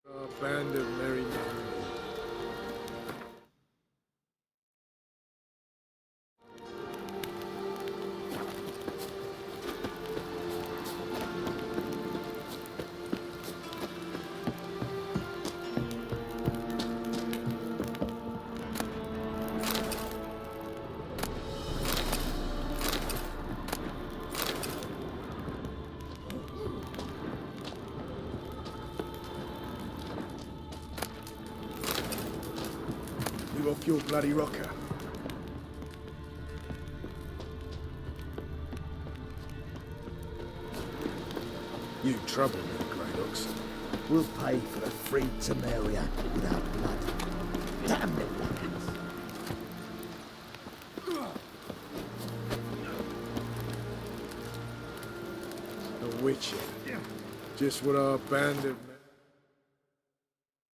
A band of merry men. You off your bloody rocker. You trouble me, Greylocks. We'll pay for the free Temeria without blood. Damn them blackens. A witcher. Just what our band of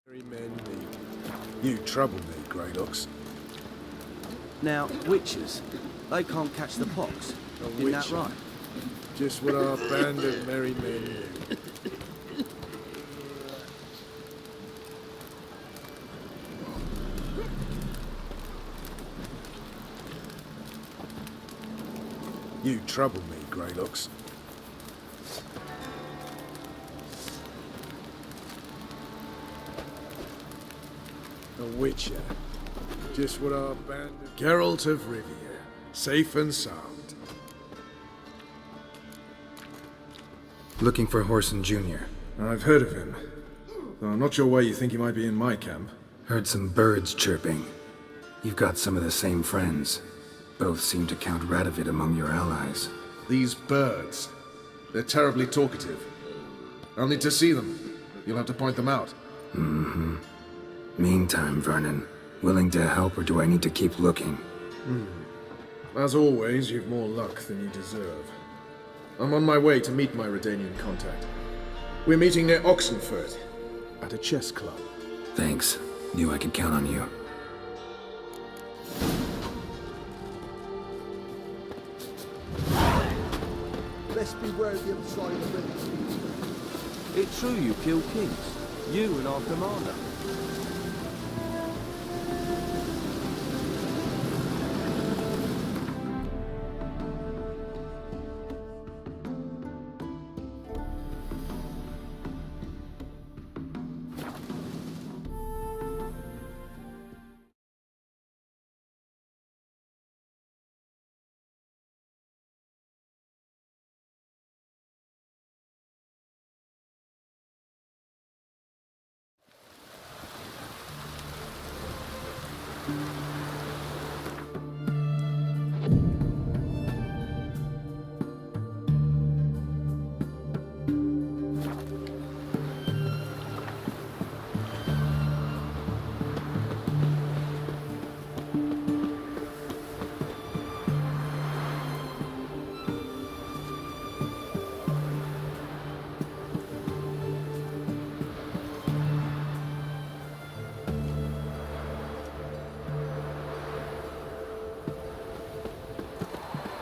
merry men need. You trouble me, Greylocks. Now, witches, they can't catch the pox. A Isn't that witcher. right? Just what our band of merry men need. You trouble me, Greylocks. A witcher. Just what our band of... Geralt of Rivia. Safe and sound. Looking for Whoreson Jr. I've heard of him. Though I'm not sure why you think he might be in my camp. Heard some birds chirping. You've got some of the same friends. Both seem to count Radovid among your allies. These birds. They're terribly talkative. I'll need to see them. You'll have to point them out. Meantime, Vernon, willing to help or do I need to keep looking? As always, you've more luck than you deserve. I'm on my way to meet my Redanian contact. We're meeting near Oxenford, at a chess club. Thanks. Knew I could count on you. Let's beware the other side of the river. It's true you killed kings. You and our commander.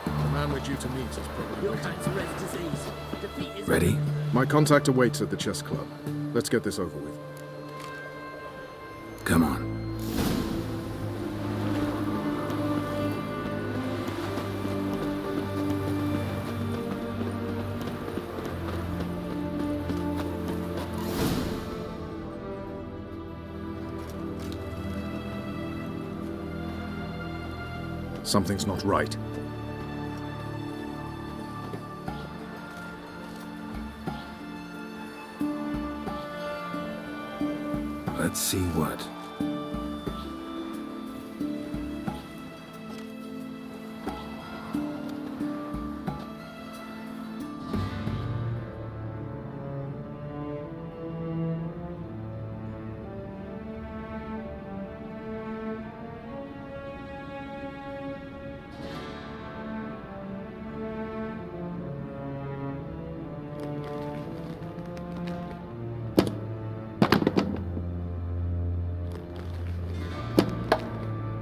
The man we're due to meet is probably waiting. Ready? My contact awaits at the chess club. Let's get this over with. Come on. Something's not right. Let's see what.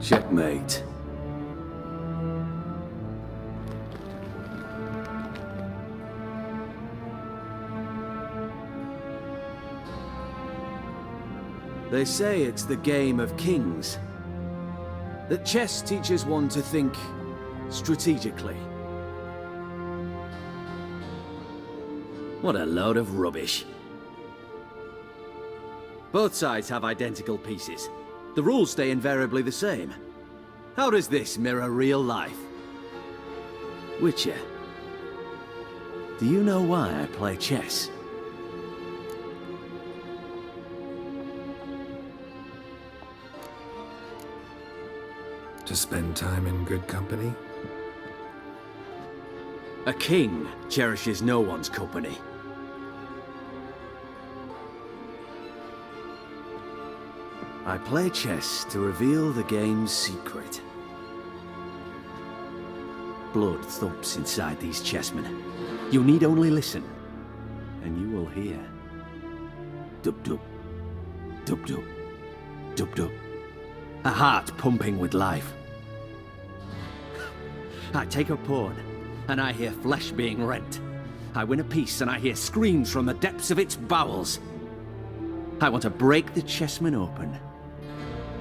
Checkmate. They say it's the game of kings. That chess teaches one to think strategically. What a load of rubbish. Both sides have identical pieces. The rules stay invariably the same. How does this mirror real life? Witcher, do you know why I play chess? To spend time in good company? A king cherishes no one's company. I play chess to reveal the game's secret. Blood thumps inside these chessmen. You need only listen, and you will hear. Dub-dub, dub-dub, dub-dub. A heart pumping with life. I take a pawn, and I hear flesh being rent. I win a piece, and I hear screams from the depths of its bowels. I want to break the chessmen open.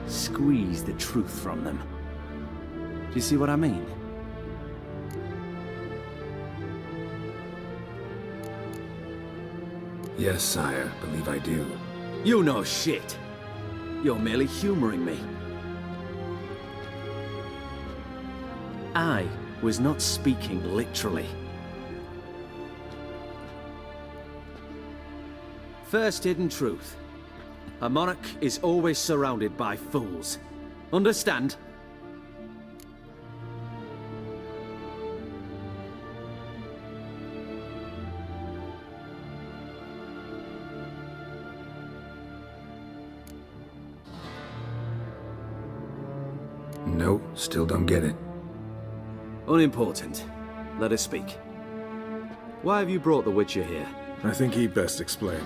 Squeeze the truth from them. Do you see what I mean? Yes, sire, believe I do. You know shit. You're merely humoring me. I was not speaking literally. First hidden truth. A monarch is always surrounded by fools. Understand? No, still don't get it. Unimportant. Let us speak. Why have you brought the Witcher here? I think he'd best explain.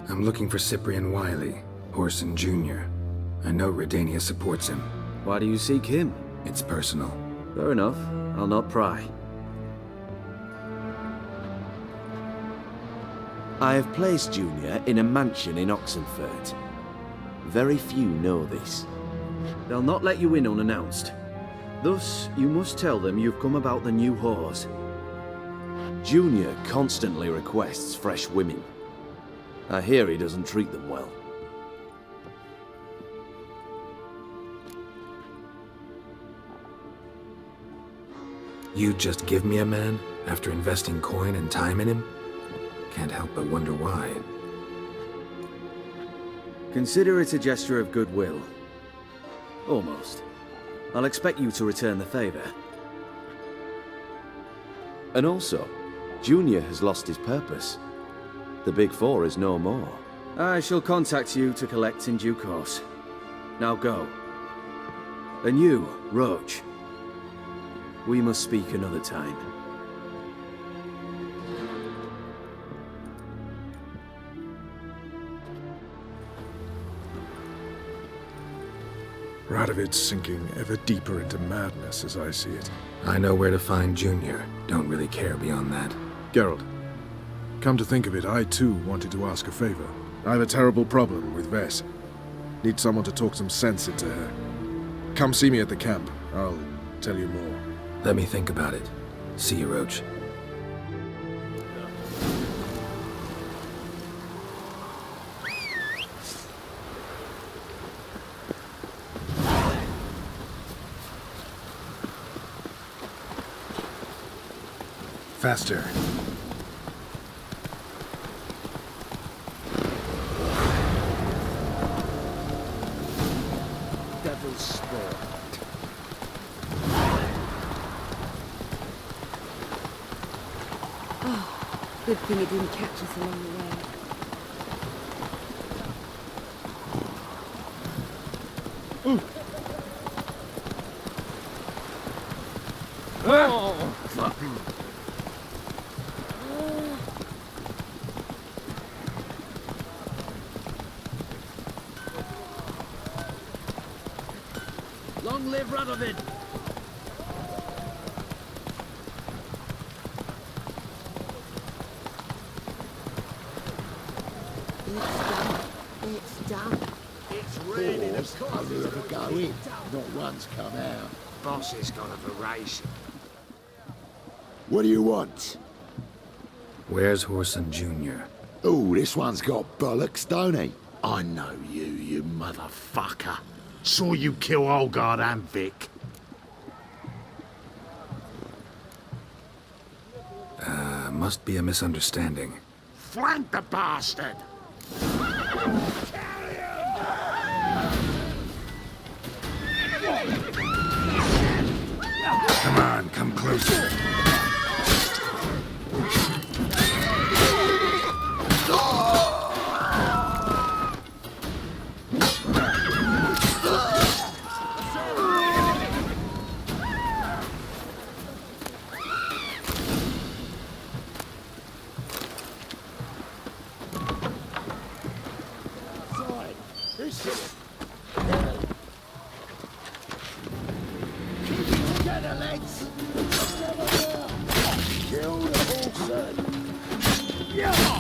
I'm looking for Cyprian Wiley, Orson Jr. I know Redania supports him. Why do you seek him? It's personal. Fair enough. I'll not pry. I have placed Junior in a mansion in Oxenfurt. Very few know this. They'll not let you in unannounced. Thus, you must tell them you've come about the new whores. Junior constantly requests fresh women. I hear he doesn't treat them well. You just give me a man after investing coin and time in him? Can't help but wonder why. Consider it a gesture of goodwill. Almost. I'll expect you to return the favor. And also, Junior has lost his purpose. The Big Four is no more. I shall contact you to collect in due course. Now go. And you, Roach. We must speak another time. Radovid's sinking ever deeper into madness as I see it. I know where to find Junior. Don't really care beyond that. Geralt, come to think of it, I too wanted to ask a favor. I have a terrible problem with Vess. Need someone to talk some sense into her. Come see me at the camp. I'll tell you more. Let me think about it. See you, Roach. Faster. Devil's spawn. Good thing it didn't catch us along the way. Long live Radovid! doors only ever go in, not one's come out. Boss has got a variation. What do you want? Where's Horson Jr.? Oh, this one's got bollocks, don't he? I know you, you motherfucker. Saw you kill Olgard and Vic. Must be a misunderstanding. Flank the bastard! Come on, come closer. Together, lads! Kill the horse! Yeah!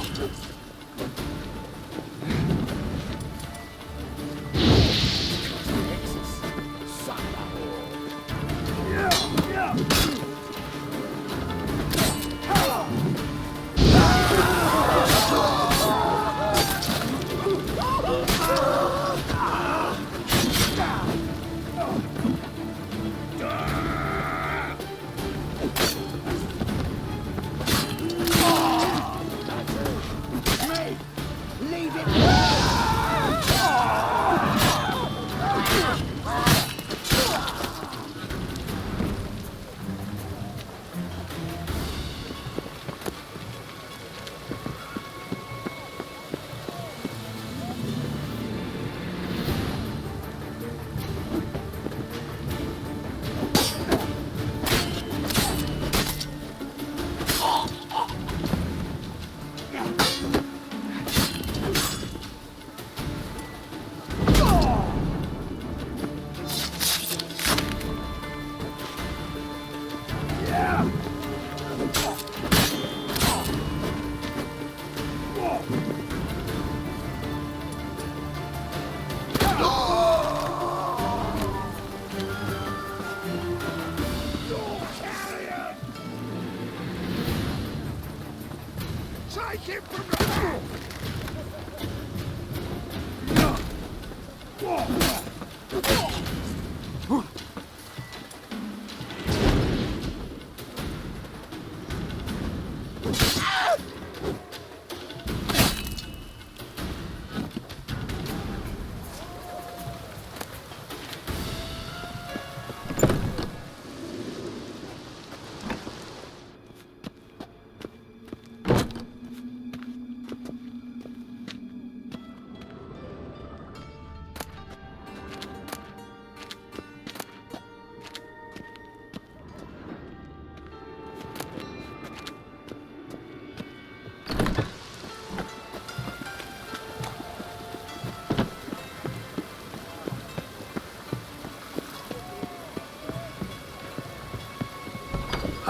Take him from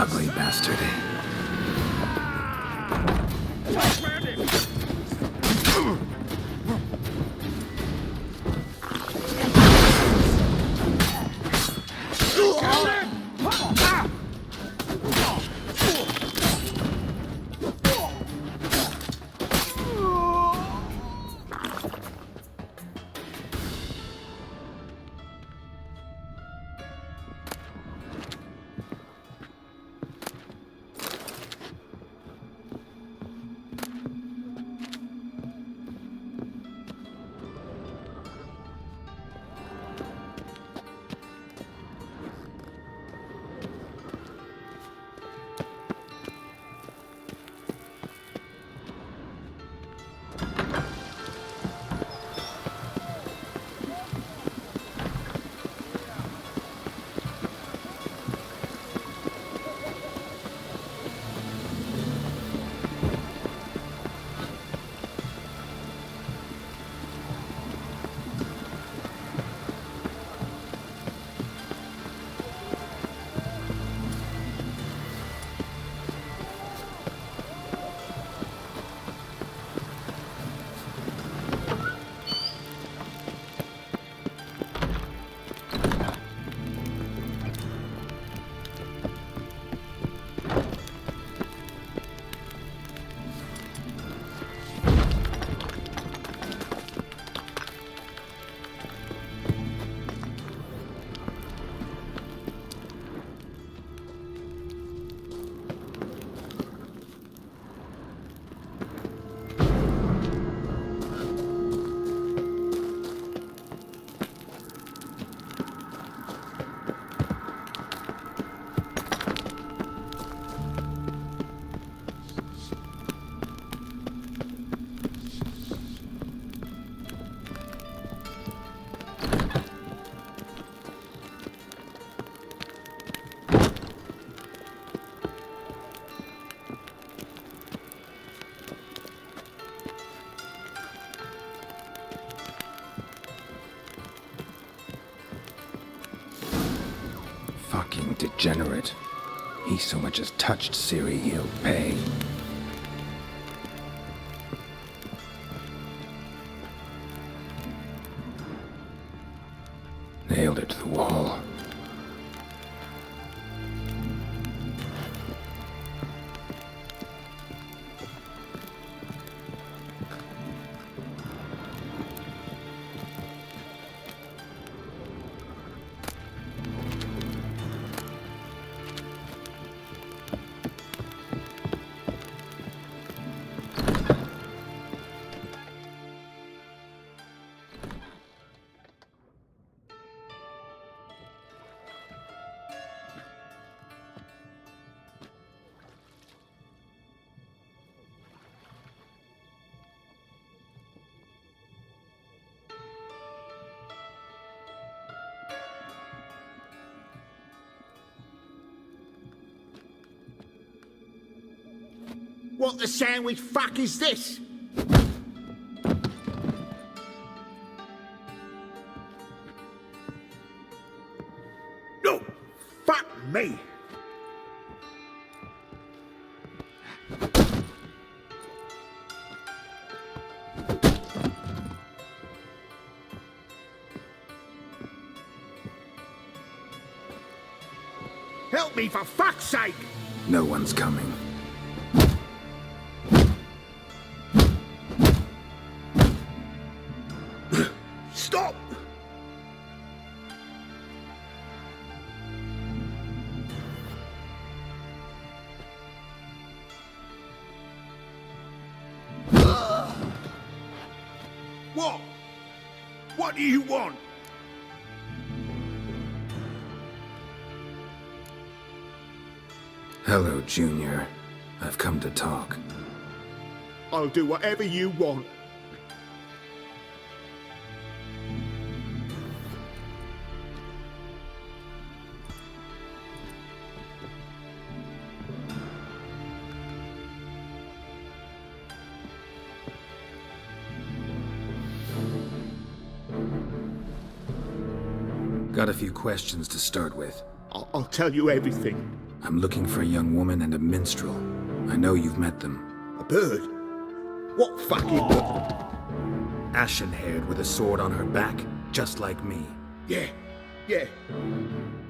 Ugly bastard. fucking degenerate. He so much as touched Ciri, he'll pay. Nailed it to the wall. What the sandwich fuck is this? No! Fuck me! Help me for fuck's sake! No one's coming. Stop! What? What do you want? Hello, Junior. I've come to talk. I'll do whatever you want. Got a few questions to start with. I'll tell you everything. I'm looking for a young woman and a minstrel. I know you've met them. A bird? What fucking bird? Ashen-haired with a sword on her back, just like me. Yeah.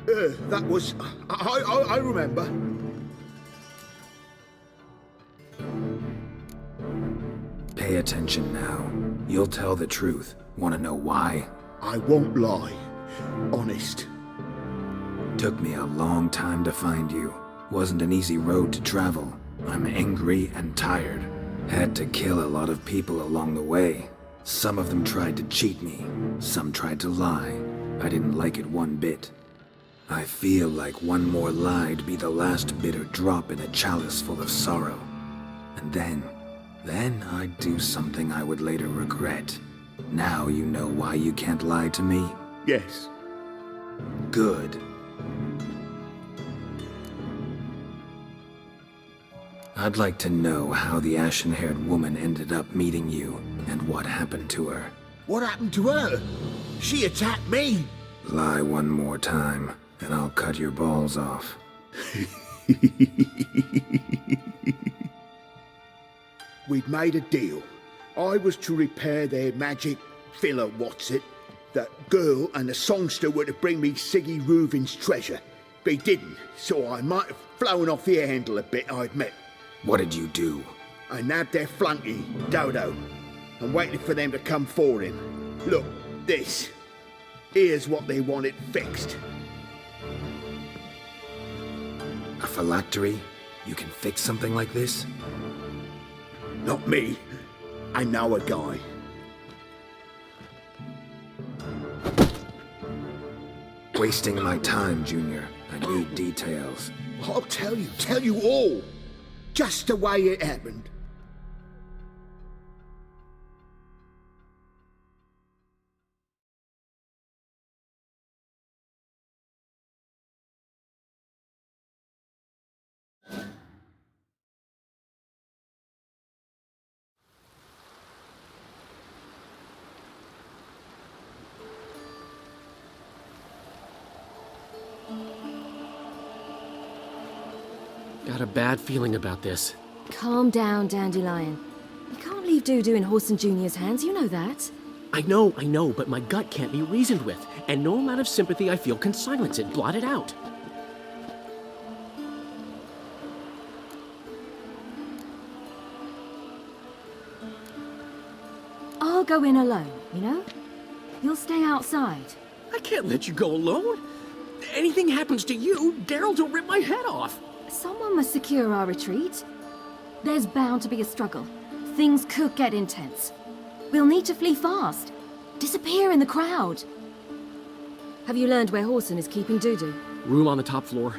That was... I remember. Pay attention now. You'll tell the truth. Want to know why? I won't lie. Honest. Took me a long time to find you. Wasn't an easy road to travel. I'm angry and tired. Had to kill a lot of people along the way. Some of them tried to cheat me. Some tried to lie. I didn't like it one bit. I feel like one more lie'd be the last bitter drop in a chalice full of sorrow. And then I'd do something I would later regret. Now you know why you can't lie to me? Yes. Good. I'd like to know how the ashen-haired woman ended up meeting you, and what happened to her. What happened to her? She attacked me. Lie one more time, and I'll cut your balls off. We'd made a deal. I was to repair their magic villa, That girl and the songster were to bring me Siggy Reuven's treasure. They didn't, so I might have flown off the handle a bit, I admit. What did you do? I nabbed their flunky, Dodo, and waited for them to come for him. Look, this. Here's what they wanted fixed. A phylactery? You can fix something like this? Not me. I know a guy. Wasting my time, Junior. I need details. I'll tell you all. Just the way it happened. Got a bad feeling about this. Calm down, Dandelion. You can't leave Dudu in Horson Jr.'s hands, you know that. I know, but my gut can't be reasoned with, and no amount of sympathy I feel can silence it, blot it out. I'll go in alone, you know? You'll stay outside. I can't let you go alone. Anything happens to you, Daryl will rip my head off. Someone must secure our retreat. There's bound to be a struggle. Things could get intense. We'll need to flee fast. Disappear in the crowd. Have you learned where Horson is keeping Dudu? Room on the top floor.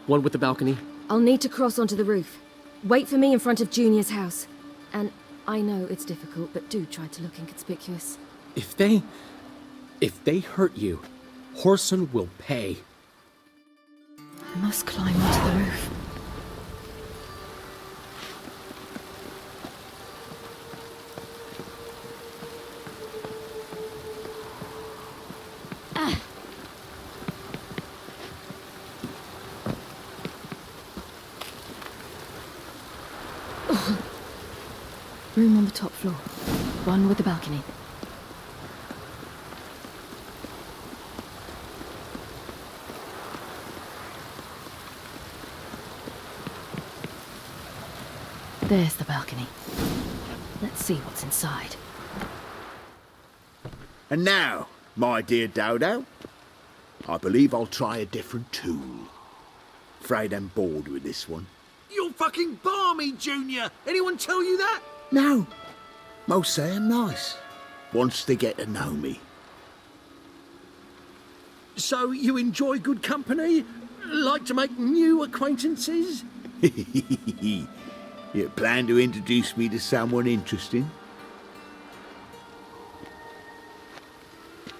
One with the balcony. I'll need to cross onto the roof. Wait for me in front of Junior's house. And I know it's difficult, but do try to look inconspicuous. If they hurt you, Horson will pay. I must climb onto the roof. Room on the top floor. One with the balcony. There's the balcony. Let's see what's inside. And now, my dear Dodo, I believe I'll try a different tool. Afraid I'm bored with this one. You're fucking balmy, Junior! Anyone tell you that? No, most say I'm nice. Once they get to know me. So you enjoy good company? Like to make new acquaintances? You plan to introduce me to someone interesting?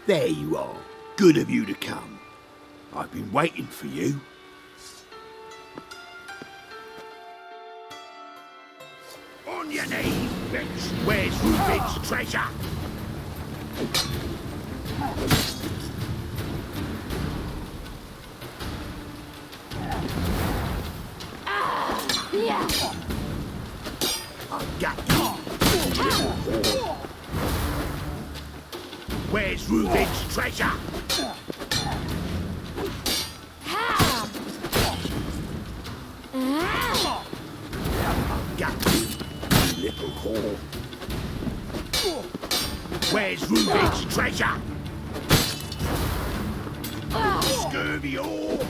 There you are. Good of you to come. I've been waiting for you. On your knees, bitch. Where's Reuben's treasure? I've got you. Where's Reuben's treasure? I've got you, little whore. Where's Reuben's treasure? Scurvy whore.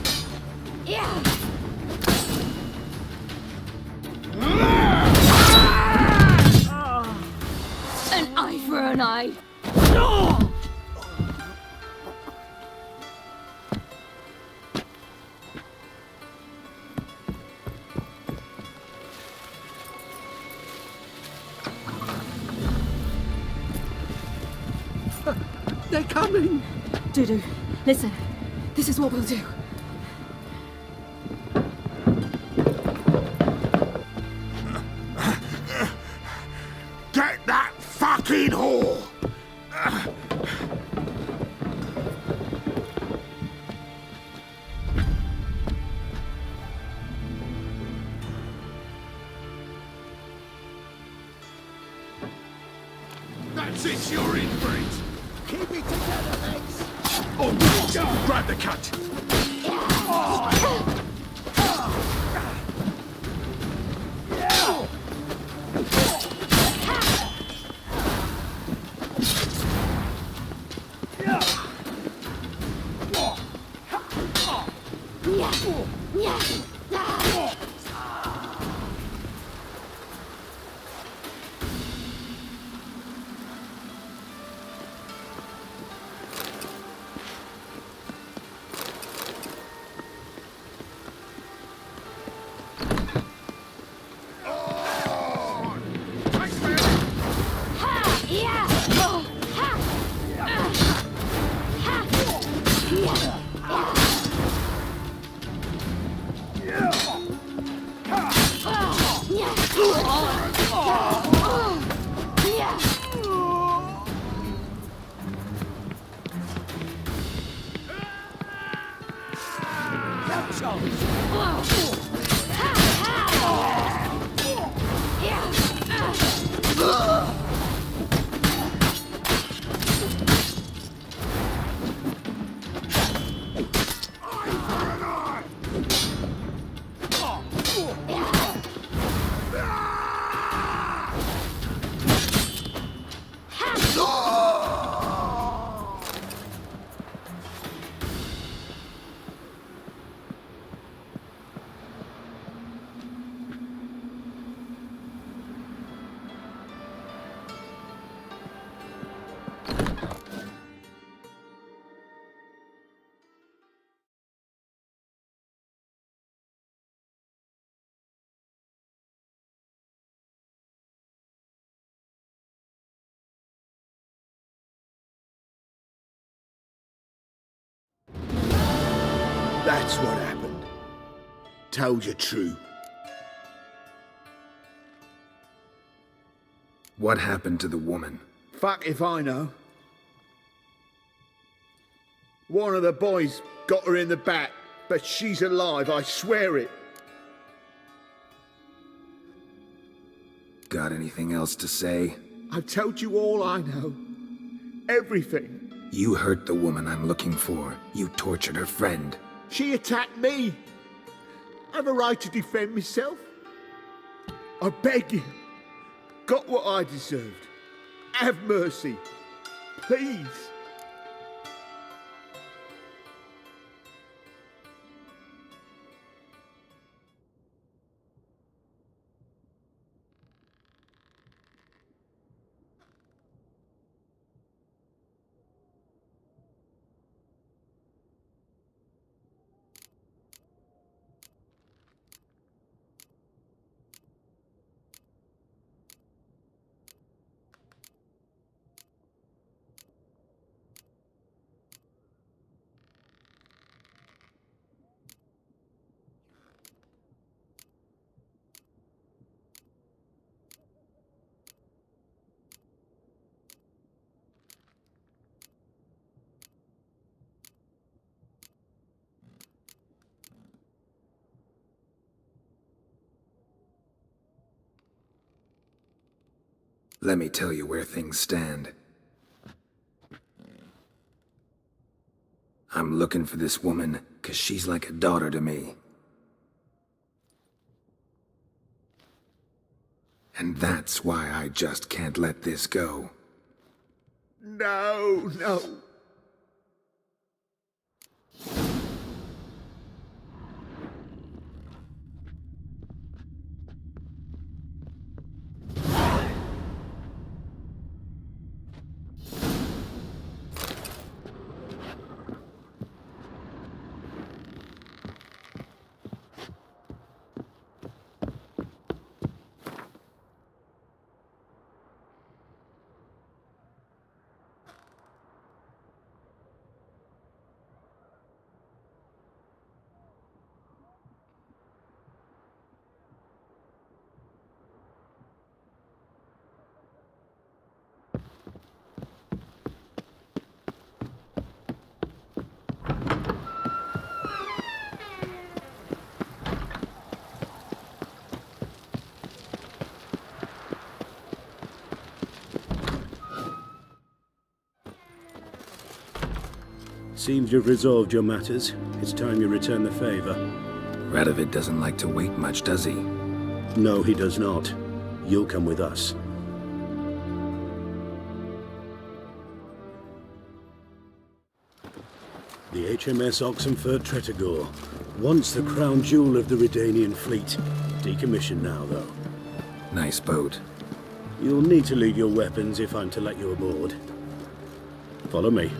An eye for an eye. They're coming! Dudu, listen. This is what we'll do. Get that fucking whore! That's it, you're in for it! Keep it together, mates! Oh, grab the cut! That's what happened. Told you true. What happened to the woman? Fuck if I know. One of the boys got her in the back, but she's alive, I swear it. Got anything else to say? I've told you all I know. Everything. You hurt the woman I'm looking for. You tortured her friend. She attacked me. I have a right to defend myself. I beg you. Got what I deserved. Have mercy. Please. Let me tell you where things stand. I'm looking for this woman, 'cause she's like a daughter to me. And that's why I just can't let this go. No, no. Seems you've resolved your matters. It's time you return the favor. Radovid doesn't like to wait much, does he? No, he does not. You'll come with us. The HMS Oxenford Tretogor. Once the crown jewel of the Redanian fleet. Decommissioned now, though. Nice boat. You'll need to leave your weapons if I'm to let you aboard. Follow me.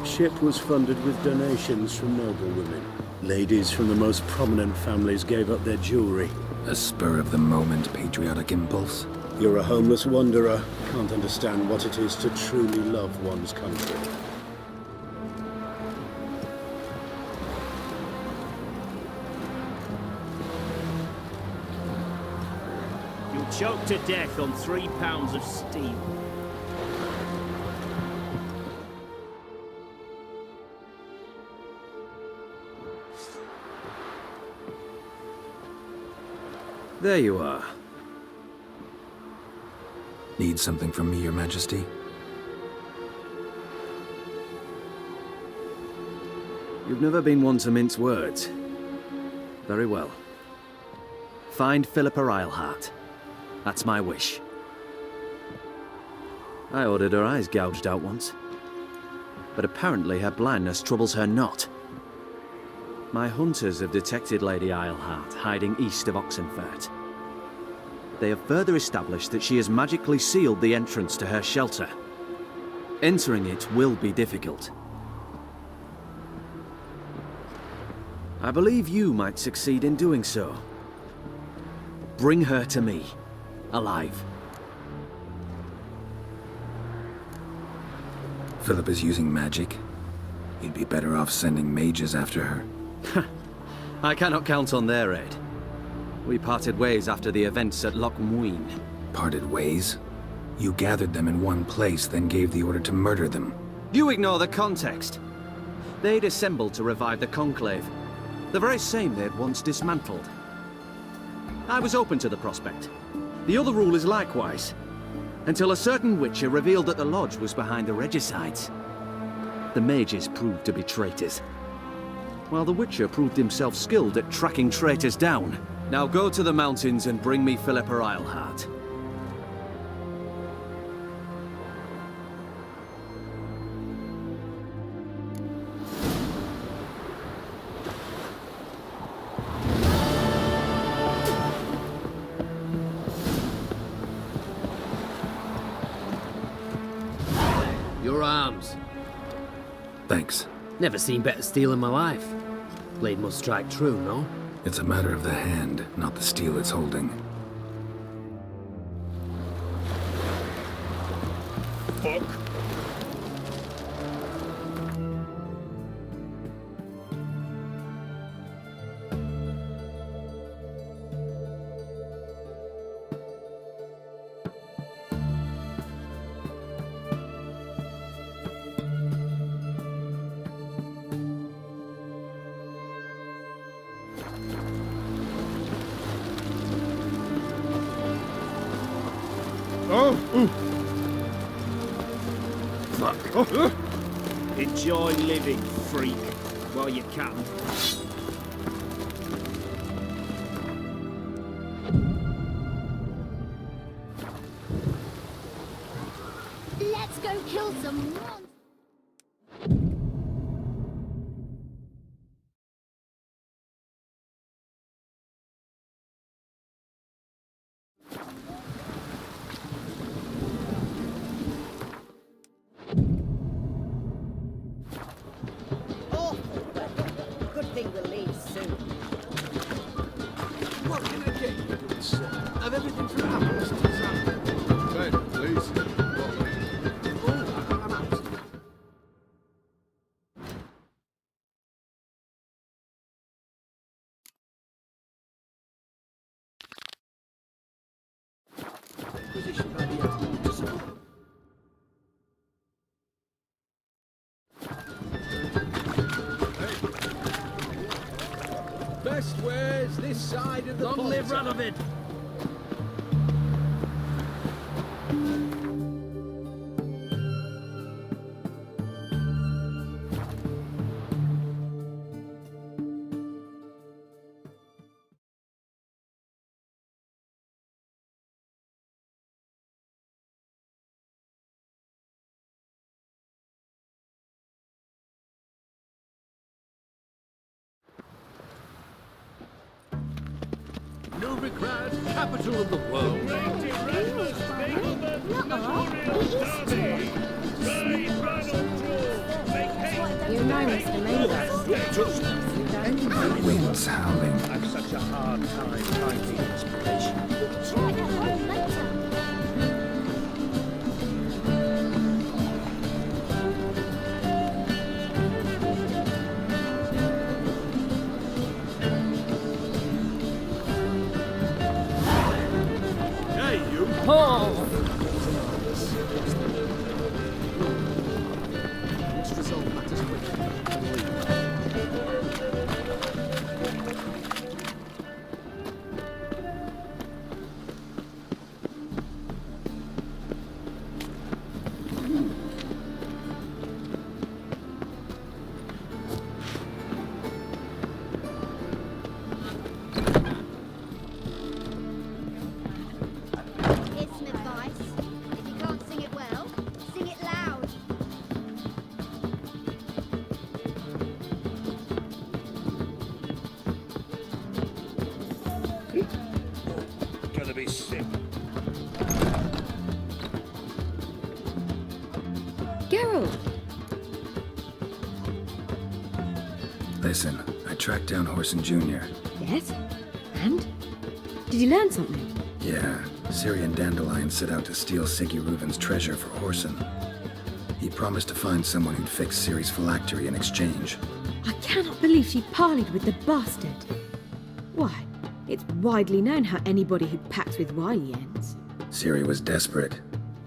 Ship was funded with donations from noblewomen. Ladies from the most prominent families gave up their jewelry. A spur-of-the-moment patriotic impulse? You're a homeless wanderer. Can't understand what it is to truly love one's country. You'll choke to death on 3 pounds of steam. There you are. Need something from me, Your Majesty? You've never been one to mince words. Very well. Find Philippa Eilhart. That's my wish. I ordered her eyes gouged out once. But apparently her blindness troubles her not. My hunters have detected Lady Eilhart hiding east of Oxenfurt. They have further established that she has magically sealed the entrance to her shelter. Entering it will be difficult. I believe you might succeed in doing so. Bring her to me, alive. Philip is using magic. You'd be better off sending mages after her. I cannot count on their aid. We parted ways after the events at Loch Muin. Parted ways? You gathered them in one place, then gave the order to murder them. You ignore the context. They'd assembled to revive the Conclave. The very same they'd once dismantled. I was open to the prospect. The other rulers likewise. Until a certain Witcher revealed that the Lodge was behind the regicides. The mages proved to be traitors. While the Witcher proved himself skilled at tracking traitors down. Now go to the mountains and bring me Philippa Eilhart. Your arms. Thanks. Never seen better steel in my life. Blade must strike true, no? It's a matter of the hand, not the steel it's holding. Fuck. Enjoy living, freak, while you can. Let's go kill some monsters. Good thing we'll leave soon. What can I get you, good sir? Have everything from apples to salad. Ben, please. Oh, I'm out. Position by the apples. Best wares this side of the Long live Radovid! Novigrad, capital of the world. You know, Mr. Mander. Wind's howling. I've such a hard time finding inspiration. Try at home later. Hey, you! Let's resolve matters quickly. Listen, I tracked down Horson Jr. Yes? And? Did you learn something? Yeah, Ciri and Dandelion set out to steal Siggy Reuven's treasure for Horson. He promised to find someone who'd fix Ciri's phylactery in exchange. I cannot believe she parleyed with the bastard. Why, it's widely known how anybody who pacts with Wily ends. Ciri was desperate,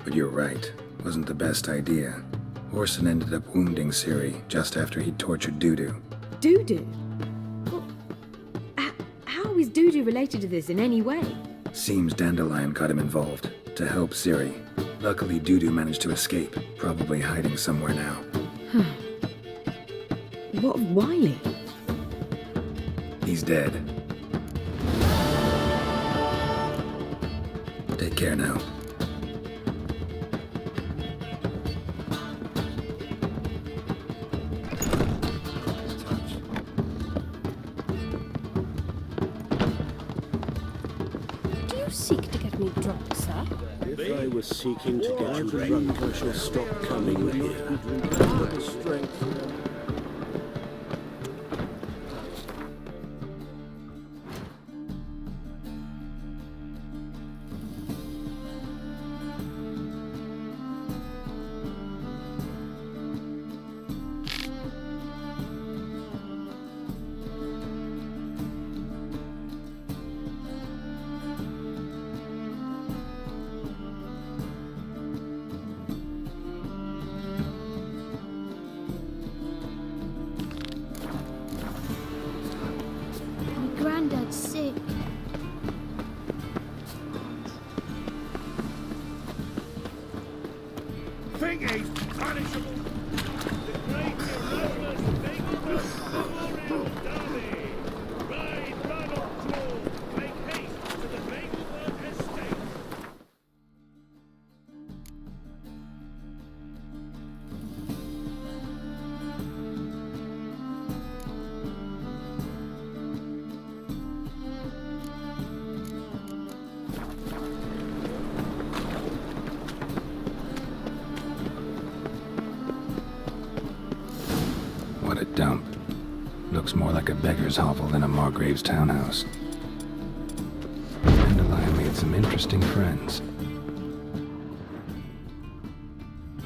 but you're right, wasn't the best idea. Horson ended up wounding Ciri just after he'd tortured Dudu. Dudu? Well, how is Dudu related to this in any way? Seems Dandelion got him involved, to help Ciri. Luckily, Dudu managed to escape, probably hiding somewhere now. What of Wily? He's dead. Take care now. Do you seek to get me drunk, sir? If I was seeking to get you drunk, I shall stop coming here. Granddad's sick. Think he's punishable. The great miraculous big memorial derby. Ride Ronald Claw. Make haste to the Maplewood estate. What a dump. Looks more like a beggar's hovel than a Margrave's townhouse. Dandelion made some interesting friends.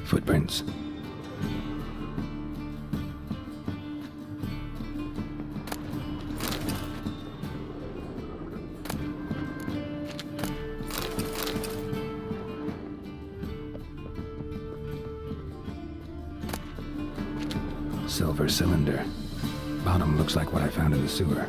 Footprints. Silver cylinder. Bottom looks like what I found in the sewer.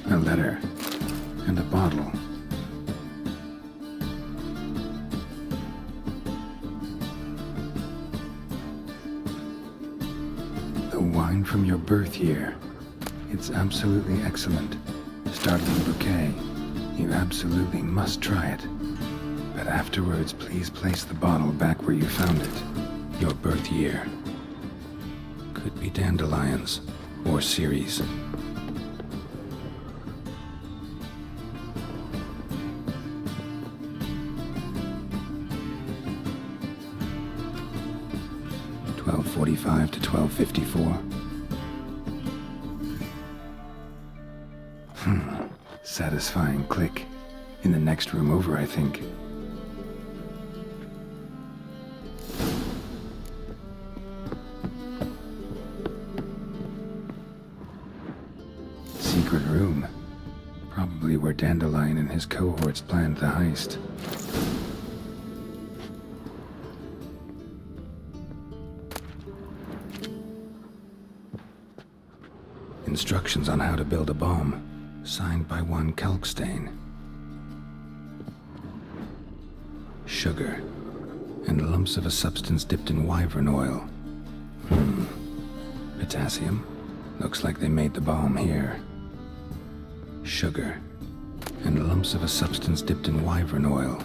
A letter. And a bottle. The wine from your birth year. It's absolutely excellent. Startling bouquet. You absolutely must try it. But afterwards, please place the bottle back where you found it. Your birth year. Could be Dandelion's. Or Ciri's. .45 to 12:54. Satisfying click. In the next room over, I think. Secret room. Probably where Dandelion and his cohorts planned the heist. Instructions on how to build a bomb, signed by one Kalkstein. Sugar, and lumps of a substance dipped in wyvern oil. Potassium? Looks like they made the bomb here. Sugar, and lumps of a substance dipped in wyvern oil.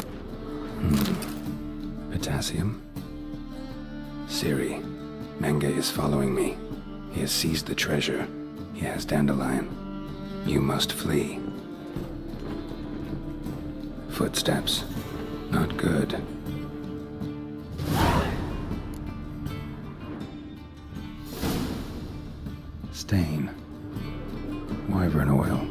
Potassium? Ciri, Menge is following me. He has seized the treasure. He has Dandelion. You must flee. Footsteps. Not good. Stain. Wyvern oil.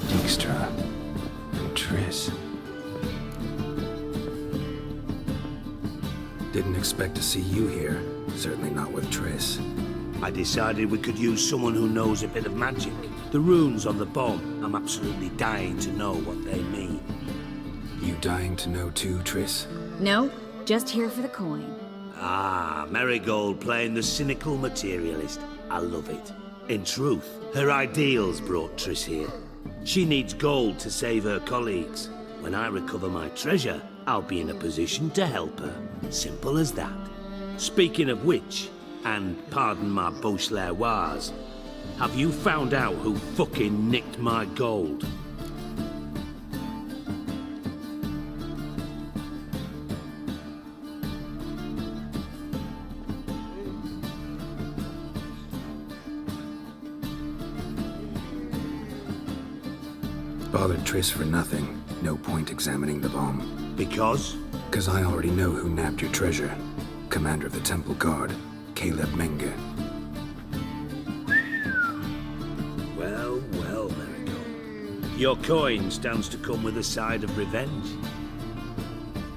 Dijkstra and Triss. Didn't expect to see you here. Certainly not with Triss. I decided we could use someone who knows a bit of magic. The runes on the bomb, I'm absolutely dying to know what they mean. You dying to know too, Triss? No, just here for the coin. Ah, Marigold playing the cynical materialist. I love it. In truth, her ideals brought Triss here. She needs gold to save her colleagues. When I recover my treasure, I'll be in a position to help her. Simple as that. Speaking of which, and pardon my Beauclervoise, have you found out who fucking nicked my gold? Bothered Triss for nothing. No point examining the bomb. Because? Because I already know who nabbed your treasure. Commander of the Temple Guard, Caleb Menge. Well, well, Marigold. Your coin stands to come with a side of revenge.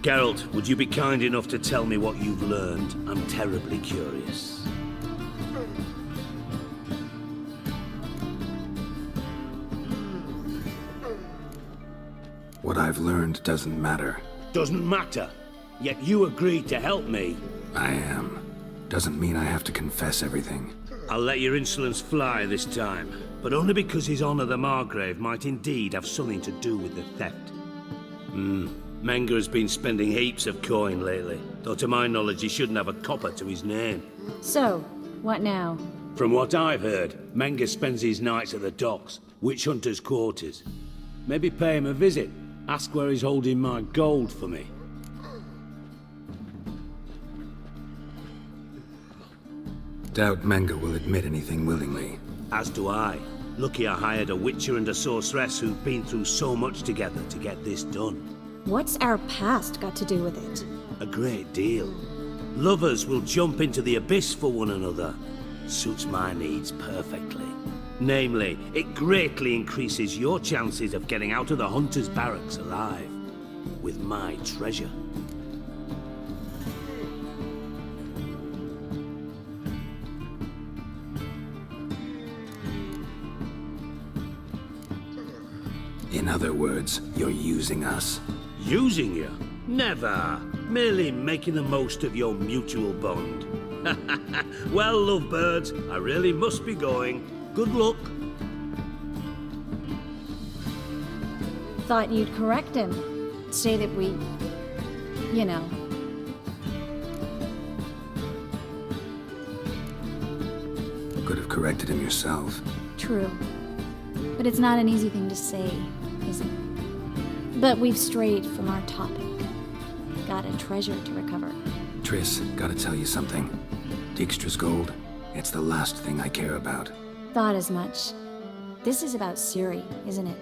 Geralt, would you be kind enough to tell me what you've learned? I'm terribly curious. What I've learned doesn't matter. Doesn't matter. Yet you agreed to help me. I am. Doesn't mean I have to confess everything. I'll let your insolence fly this time, but only because His Honor the Margrave might indeed have something to do with the theft. Menge has been spending heaps of coin lately, though to my knowledge he shouldn't have a copper to his name. So, what now? From what I've heard, Menge spends his nights at the docks, witch hunters' quarters. Maybe pay him a visit. Ask where he's holding my gold for me. Doubt Menge will admit anything willingly. As do I. Lucky I hired a witcher and a sorceress who've been through so much together to get this done. What's our past got to do with it? A great deal. Lovers will jump into the abyss for one another. Suits my needs perfectly. Namely, it greatly increases your chances of getting out of the Hunter's Barracks alive. With my treasure. In other words, you're using us. Using you? Never. Merely making the most of your mutual bond. Well, lovebirds, I really must be going. Good luck. Thought you'd correct him. Say that we... you know. Could have corrected him yourself. True. But it's not an easy thing to say, is it? But we've strayed from our topic. Got a treasure to recover. Triss, gotta tell you something. Dijkstra's gold, it's the last thing I care about. Thought as much. This is about Ciri, isn't it?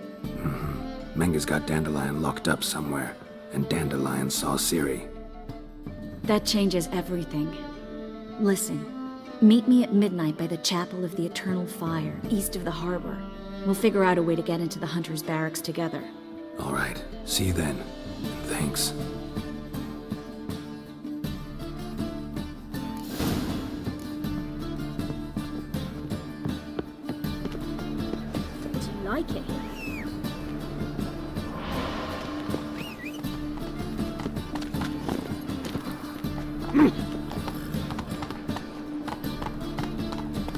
Menge's got Dandelion locked up somewhere, and Dandelion saw Ciri. That changes everything. Listen, meet me at midnight by the Chapel of the Eternal Fire, east of the harbor. We'll figure out a way to get into the Hunter's Barracks together. All right, see you then. Thanks. like it.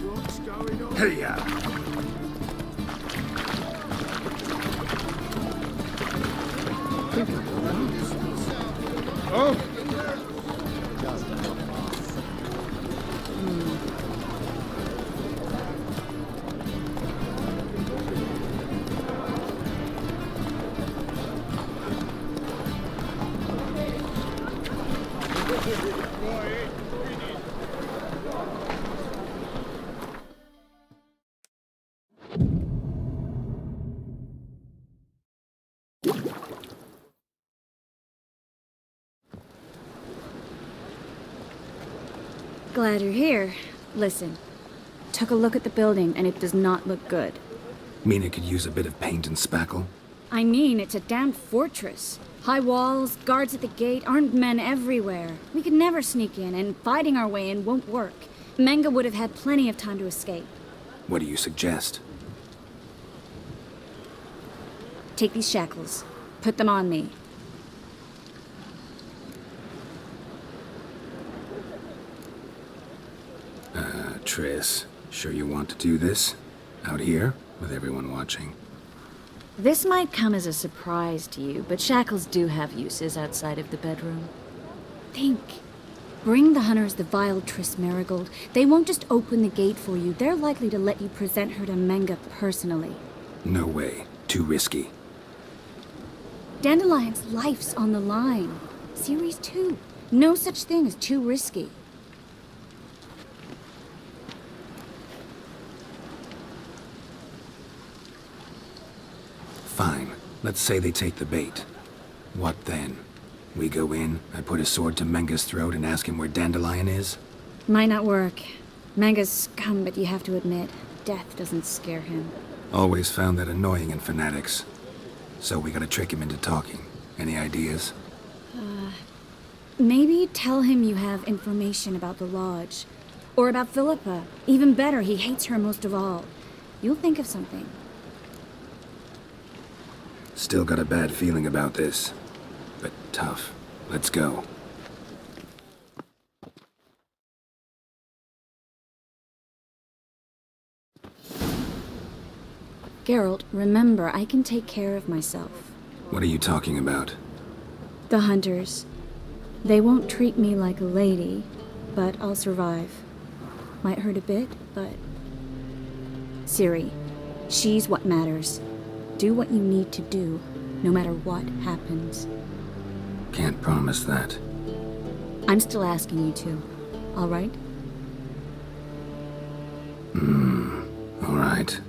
What's going on? Hey, Oh! Glad you're here. Listen, took a look at the building and it does not look good. Mean it could use a bit of paint and spackle? I mean, it's a damn fortress. High walls, guards at the gate, armed men everywhere. We could never sneak in, and fighting our way in won't work. Menga would have had plenty of time to escape. What do you suggest? Take these shackles. Put them on me. Triss, sure you want to do this? Out here, with everyone watching? This might come as a surprise to you, but shackles do have uses outside of the bedroom. Think. Bring the hunters the vile Triss Merigold. They won't just open the gate for you. They're likely to let you present her to Menga personally. No way. Too risky. Dandelion's life's on the line. Series 2. No such thing as too risky. Fine. Let's say they take the bait. What then? We go in, I put a sword to Menga's throat and ask him where Dandelion is? Might not work. Menga's scum, but you have to admit, death doesn't scare him. Always found that annoying in fanatics. So we gotta trick him into talking. Any ideas? Maybe tell him you have information about the Lodge. Or about Philippa. Even better, he hates her most of all. You'll think of something. Still got a bad feeling about this. But tough. Let's go. Geralt, remember, I can take care of myself. What are you talking about? The hunters. They won't treat me like a lady, but I'll survive. Might hurt a bit, but... Ciri, she's what matters. Do what you need to do, no matter what happens. Can't promise that. I'm still asking you to, all right? All right.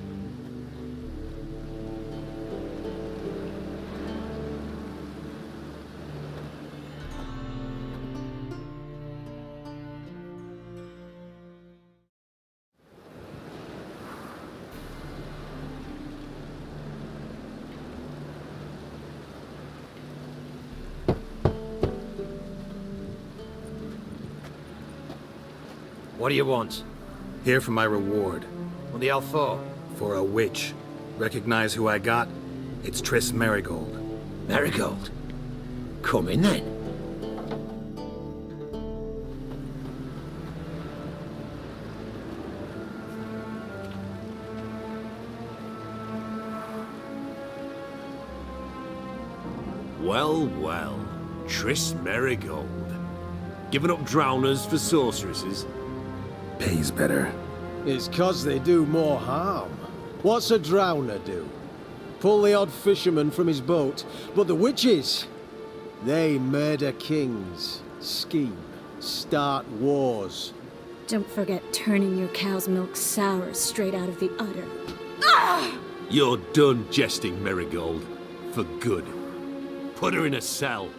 What do you want? Here for my reward. What the hell for? For a witch. Recognize who I got? It's Triss Merigold. Merigold? Come in then. Well, well. Triss Merigold. Giving up drowners for sorceresses? Pays better. It's 'cause they do more harm. What's a drowner do? Pull the odd fisherman from his boat. But the witches, they murder kings, scheme, start wars. Don't forget turning your cow's milk sour straight out of the udder. You're done jesting, Merigold. For good. Put her in a cell.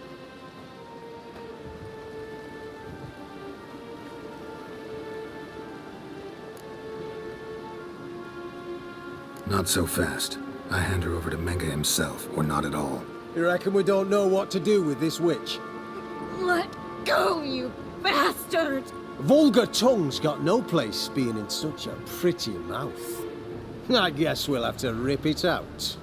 Not so fast. I hand her over to Menga himself, or not at all. You reckon we don't know what to do with this witch? Let go, you bastard! Vulgar tongue's got no place being in such a pretty mouth. I guess we'll have to rip it out.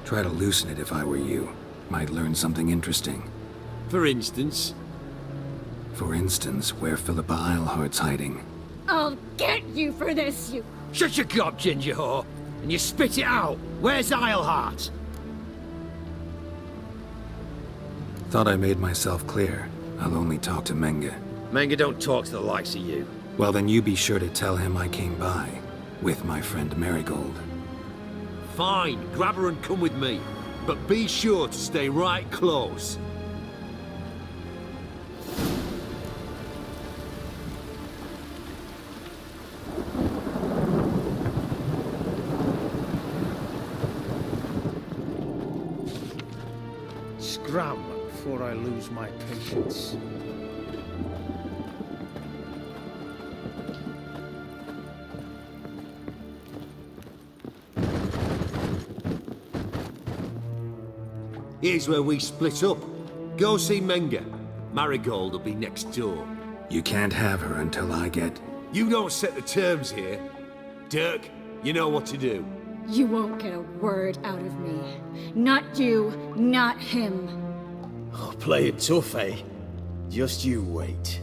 Try to loosen it if I were you. Might learn something interesting. For instance? For instance, where Philippa Eilhart's hiding. I'll get you for this, you... Shut your gob, ginger whore, and you spit it out. Where's Eilhart? Thought I made myself clear. I'll only talk to Menge. Menge don't talk to the likes of you. Well, then you be sure to tell him I came by. With my friend Marigold. Fine, grab her and come with me. But be sure to stay right close. Scram before I lose my patience. Here's where we split up. Go see Menge. Marigold will be next door. You can't have her until I get... You don't set the terms here. Dirk, you know what to do. You won't get a word out of me. Not you, not him. Oh, play it tough, eh? Just you wait.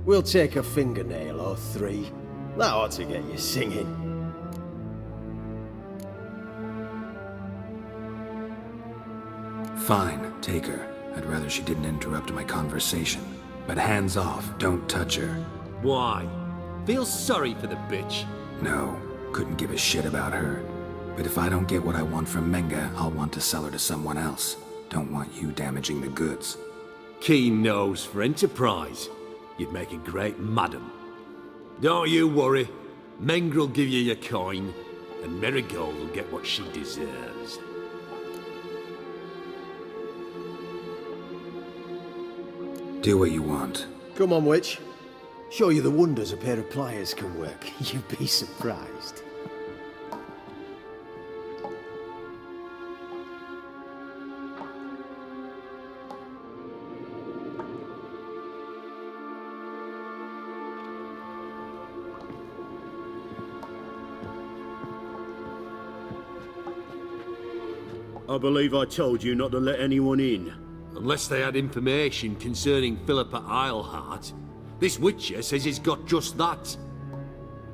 We'll take a fingernail or three. That ought to get you singing. Fine, take her. I'd rather she didn't interrupt my conversation. But hands off, don't touch her. Why? Feel sorry for the bitch? No, couldn't give a shit about her. But if I don't get what I want from Menge, I'll want to sell her to someone else. Don't want you damaging the goods. Keen nose for enterprise. You'd make a great madam. Don't you worry. Menge'll give you your coin, and Marigold will get what she deserves. Do what you want. Come on, witch. Show you the wonders a pair of pliers can work. You'd be surprised. I believe I told you not to let anyone in. Unless they had information concerning Philippa Eilhart. This Witcher says he's got just that.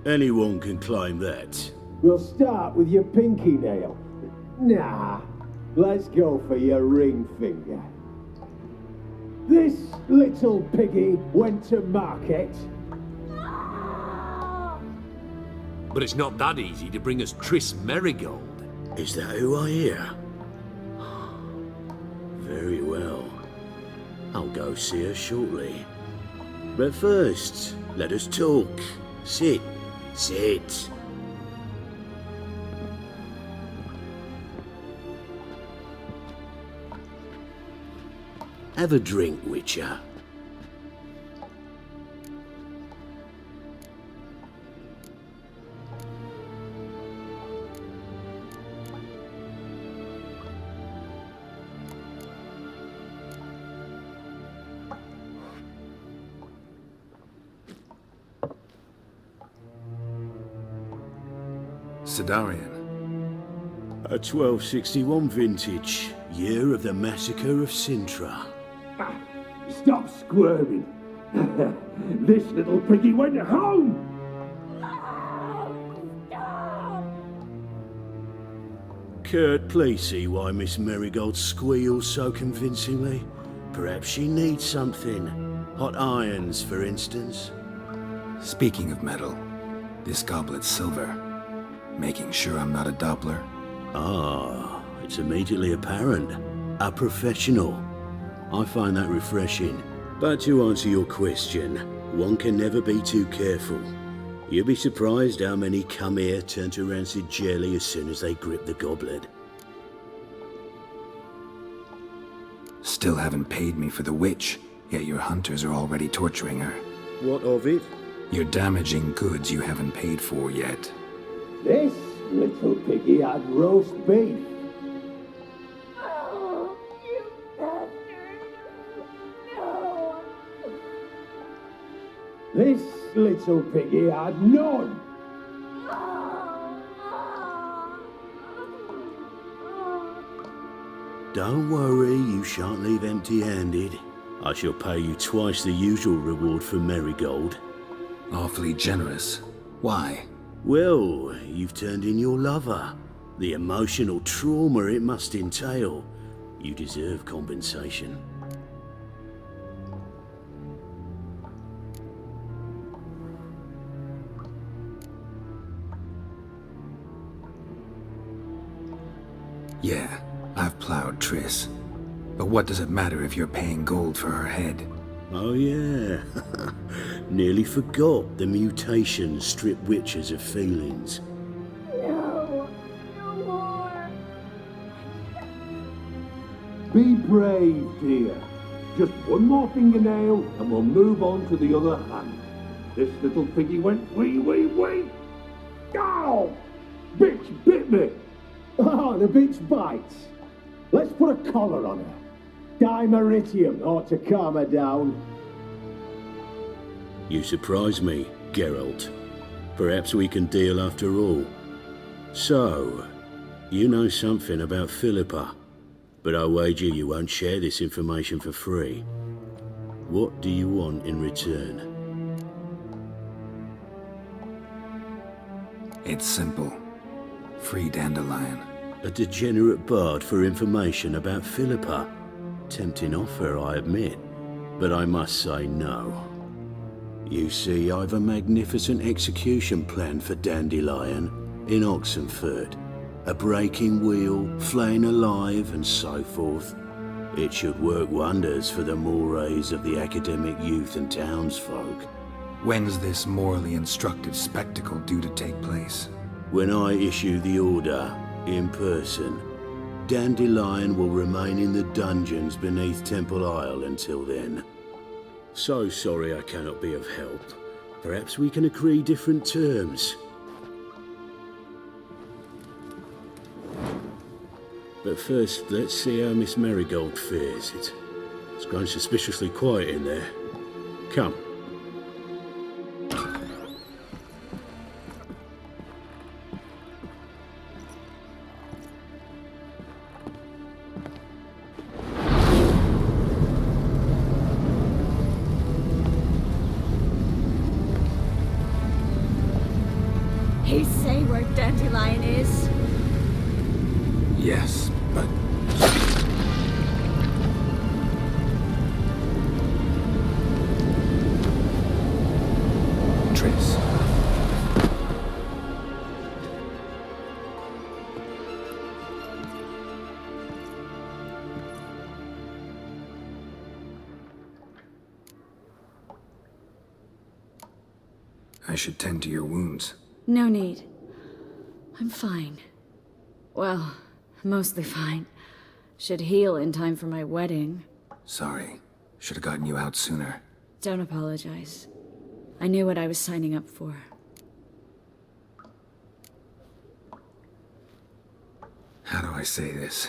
Anyone can claim that. We'll start with your pinky nail. Nah, let's go for your ring finger. This little piggy went to market. But it's not that easy to bring us Triss Marigold. Is that who I hear? Very well. I'll go see her shortly. But first, let us talk. Sit. Sit. Have a drink, Witcher. Sidarian. A 1261 vintage, year of the massacre of Sintra. Stop squirming. This little piggy went home. Kurt, please see why Miss Marigold squeals so convincingly. Perhaps she needs something. Hot irons, for instance. Speaking of metal, this goblet's silver. Making sure I'm not a Doppler. Ah, it's immediately apparent. A professional. I find that refreshing. But to answer your question, one can never be too careful. You'll be surprised how many come here turn to rancid jelly as soon as they grip the goblet. Still haven't paid me for the witch, yet your hunters are already torturing her. What of it? You're damaging goods you haven't paid for yet. This little piggy had roast beef. little piggy had none. Don't worry, you shan't leave empty-handed. I shall pay you twice the usual reward for Marigold. Awfully generous. Why? Well, you've turned in your lover. The emotional trauma it must entail. You deserve compensation. Yeah, I've plowed Triss. But what does it matter if you're paying gold for her head? Oh yeah. Nearly forgot the mutations strip witches of feelings. No, no more. Be brave, dear. Just one more fingernail and we'll move on to the other hand. This little piggy went wee. Ow! Bitch bit me! Oh, the bitch bites. Let's put a collar on her. Dimeritium ought to calm her down. You surprise me, Geralt. Perhaps we can deal after all. So, you know something about Philippa, but I wager you won't share this information for free. What do you want in return? It's simple. Free Dandelion. A degenerate bard for information about Philippa. Tempting offer, I admit, but I must say no. You see, I've a magnificent execution plan for Dandelion in Oxenfurt. A breaking wheel, flaying alive, and so forth. It should work wonders for the mores of the academic youth and townsfolk. When's this morally instructive spectacle due to take place? When I issue the order, in person, Dandelion will remain in the dungeons beneath Temple Isle until then. So sorry I cannot be of help. Perhaps we can agree different terms. But first, let's see how Miss Marigold fares. It's grown suspiciously quiet in there. Come. He say where Dandelion is? Yes, but... Triss. I should tend to your wounds. No need. I'm fine. Well, mostly fine. Should heal in time for my wedding. Sorry. Should have gotten you out sooner. Don't apologize. I knew what I was signing up for. How do I say this?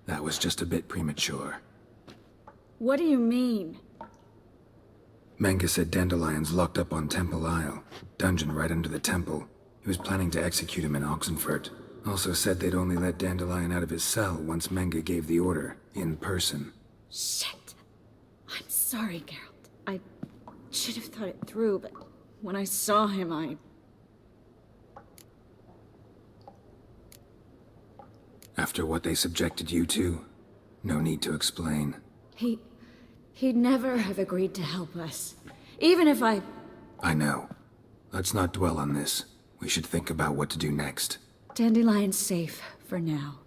That was just a bit premature. What do you mean? Menge said Dandelion's locked up on Temple Isle. Dungeon right under the temple. He was planning to execute him in Oxenfurt. Also said they'd only let Dandelion out of his cell once Menge gave the order, in person. Shit. I'm sorry, Geralt. I should have thought it through, but when I saw him, I... After what they subjected you to, no need to explain. He'd never have agreed to help us. Even if I know. Let's not dwell on this. We should think about what to do next. Dandelion's safe, for now.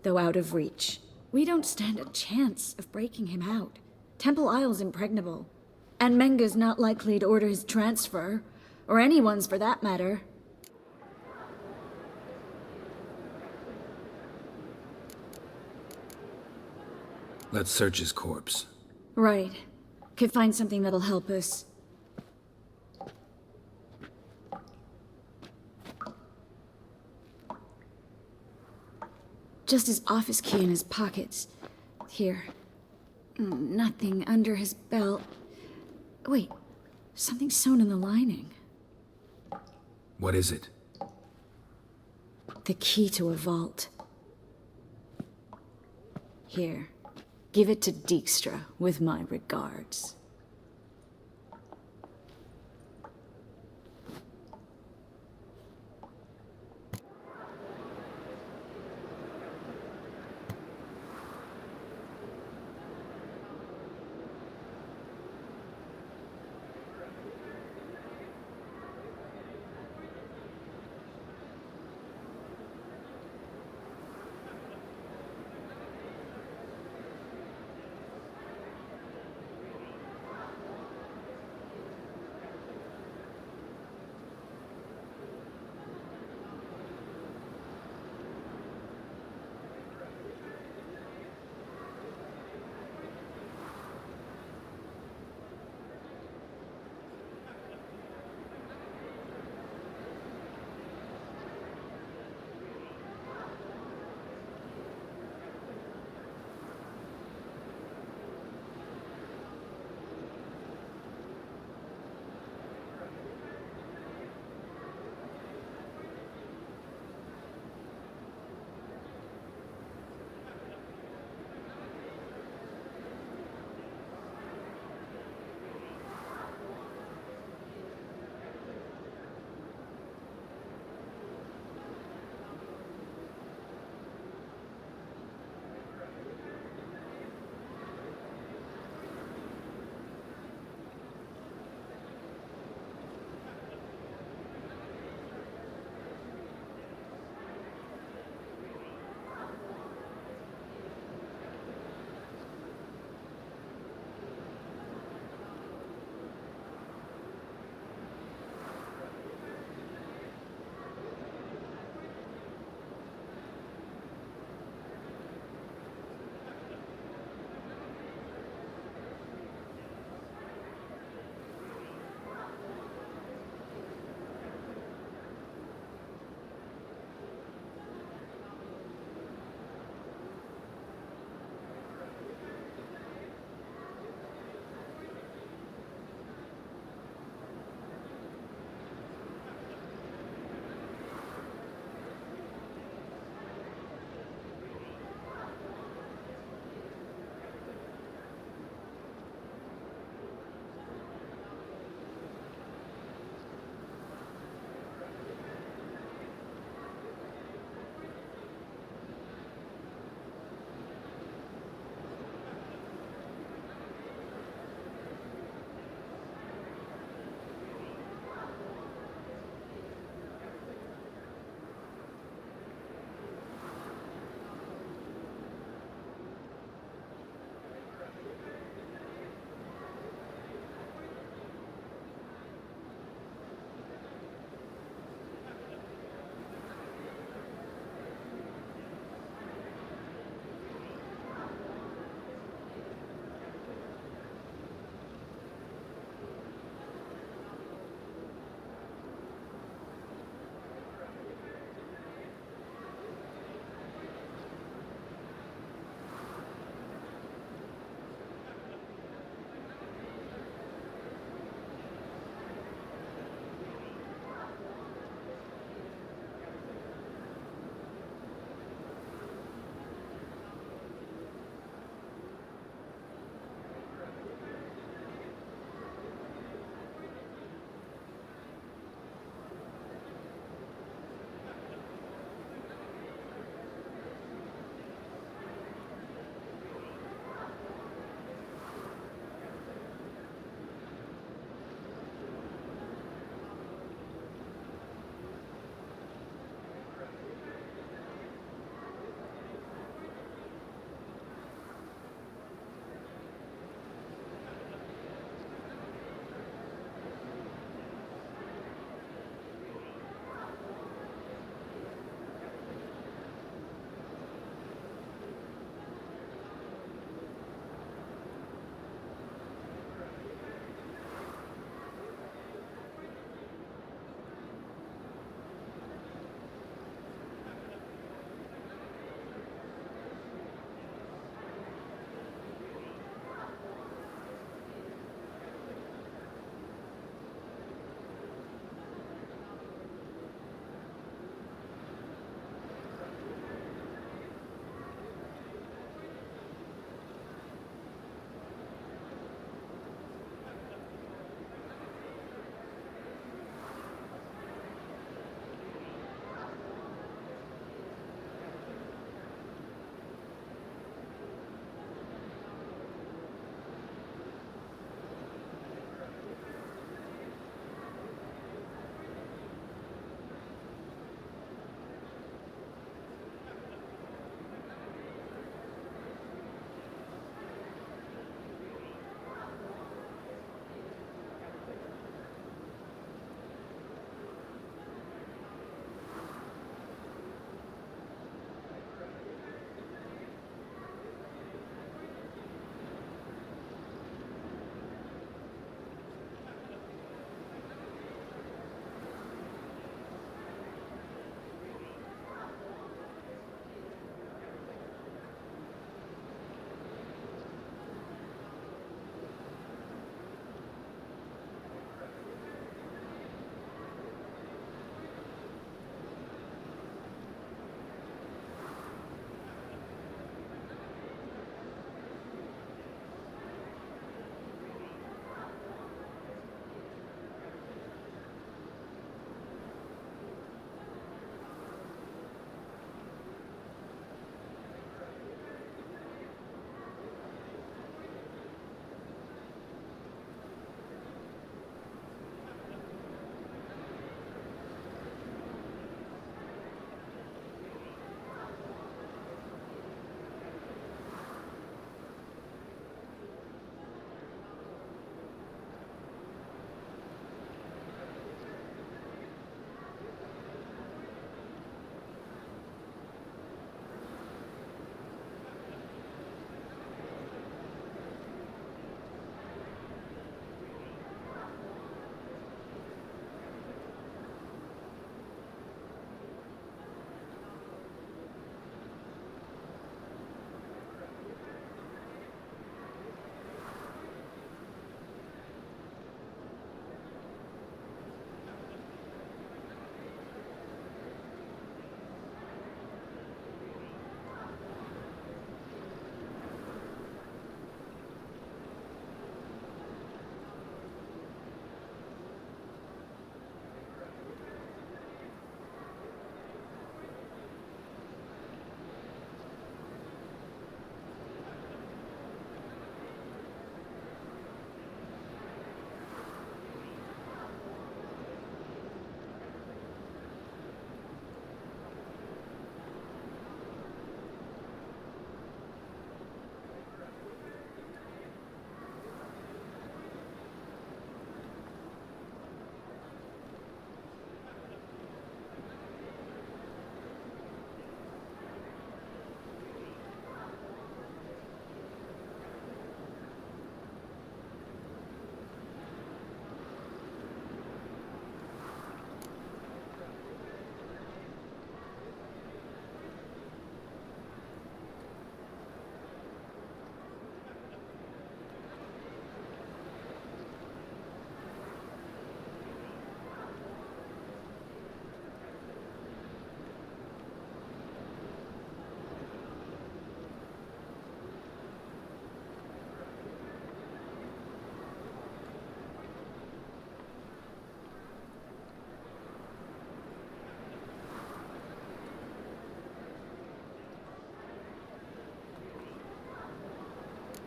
Though out of reach. We don't stand a chance of breaking him out. Temple Isle's impregnable. And Menge's not likely to order his transfer. Or anyone's for that matter. Let's search his corpse. Right. Could find something that'll help us. Just his office key in his pockets. Here. Nothing under his belt. Wait. Something sewn in the lining. What is it? The key to a vault. Here, give it to Dijkstra with my regards.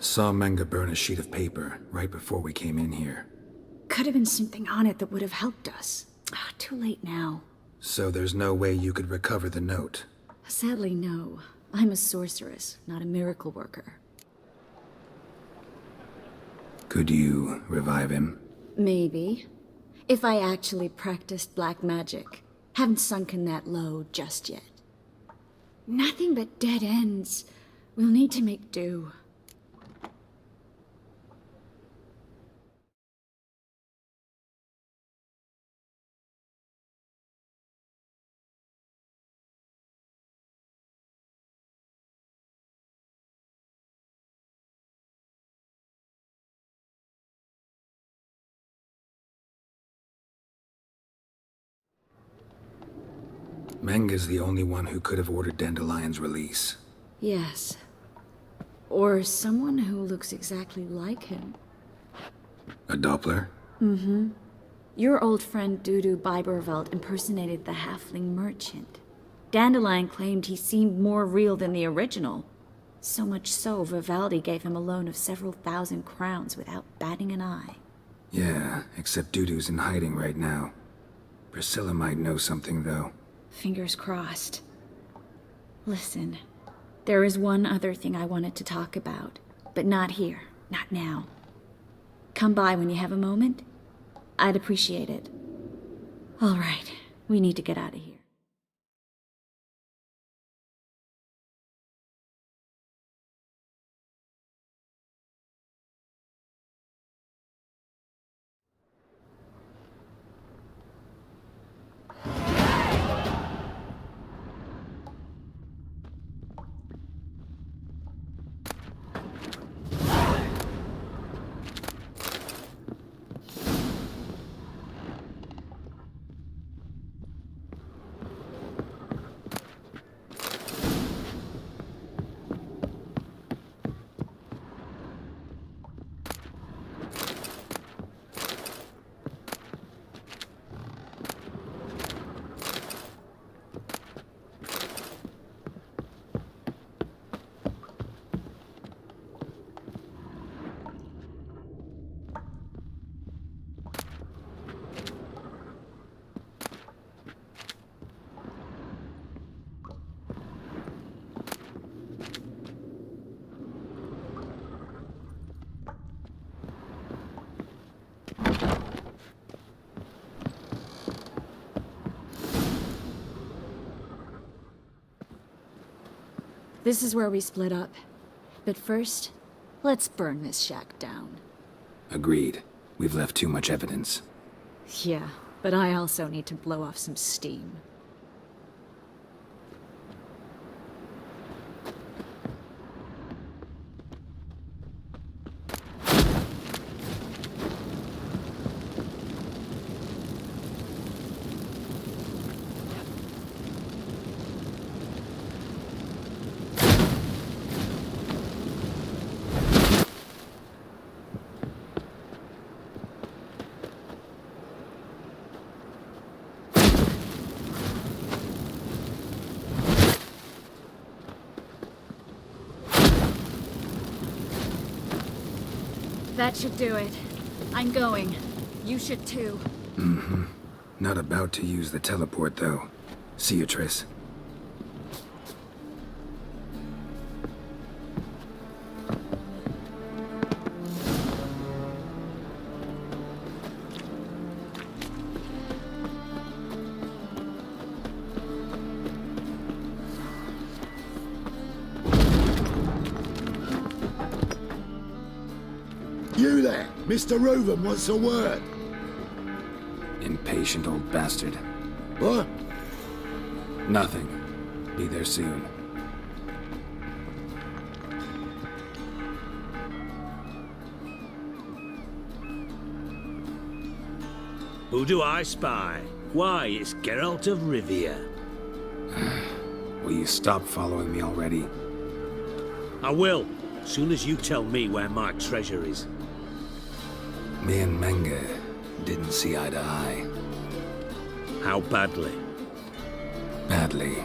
Saw Menge burn a sheet of paper right before we came in here. Could have been something on it that would have helped us. Too late now. So there's no way you could recover the note? Sadly, no. I'm a sorceress, not a miracle worker. Could you revive him? Maybe. If I actually practiced black magic. Haven't sunken that low just yet. Nothing but dead ends. We'll need to make do. Menge's the only one who could have ordered Dandelion's release. Yes. Or someone who looks exactly like him. A Doppler? Mm-hmm. Your old friend Dudu Biberveld impersonated the halfling merchant. Dandelion claimed he seemed more real than the original. So much so, Vivaldi gave him a loan of several thousand crowns without batting an eye. Yeah, except Dudu's in hiding right now. Priscilla might know something, though. Fingers crossed. Listen, there is one other thing I wanted to talk about, but not here, not now. Come by when you have a moment. I'd appreciate it. All right, we need to get out of here. This is where we split up. But first, let's burn this shack down. Agreed. We've left too much evidence. Yeah, but I also need to blow off some steam. That should do it. I'm going. You should too. Mm-hmm. Not about to use the teleport, though. See you, Triss. You there! Mr. Reuven wants a word. Impatient old bastard. What? Nothing. Be there soon. Who do I spy? Why, it's Geralt of Rivia. Will you stop following me already? I will, as soon as you tell me where my treasure is. Me and Menge didn't see eye to eye. How badly? Badly.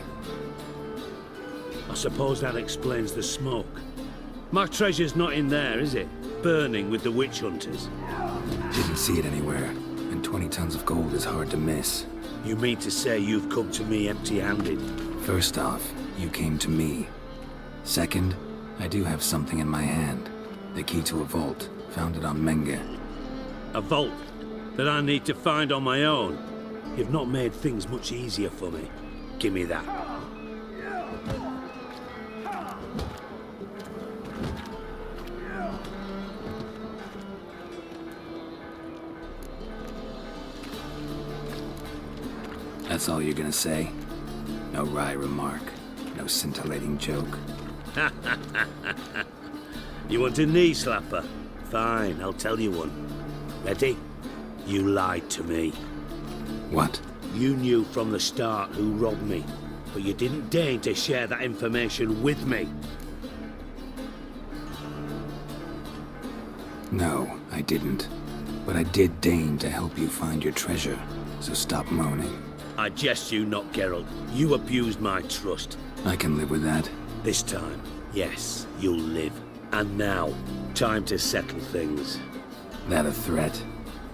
I suppose that explains the smoke. My treasure's not in there, is it? Burning with the witch hunters. Didn't see it anywhere, and 20 tons of gold is hard to miss. You mean to say you've come to me empty-handed? First off, you came to me. Second, I do have something in my hand. The key to a vault, found it on Menge. A vault that I need to find on my own? You've not made things much easier for me. Give me that. That's all you're gonna say? No wry remark, no scintillating joke. You want a knee slapper? Fine, I'll tell you one. Ready? You lied to me. What? You knew from the start who robbed me, but you didn't deign to share that information with me. No, I didn't. But I did deign to help you find your treasure, so stop moaning. I jest you not, Geralt. You abused my trust. I can live with that. This time, yes, you'll live. And now, time to settle things. That a threat?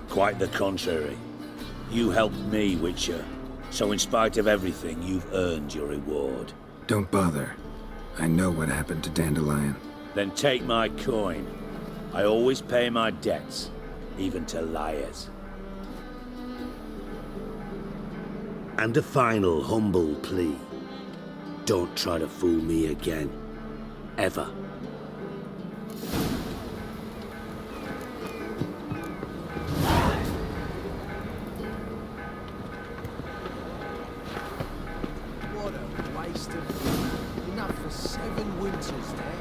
Quite the contrary. You helped me, Witcher. So in spite of everything, you've earned your reward. Don't bother. I know what happened to Dandelion. Then take my coin. I always pay my debts, even to liars. And a final humble plea. Don't try to fool me again. Ever. What a waste of food. Enough for 7 winters there.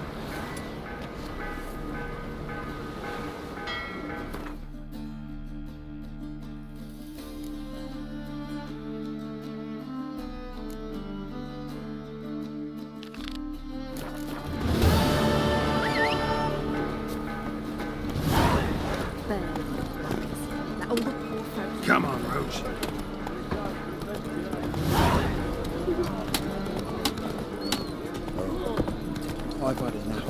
Come on, Rose. I've had enough.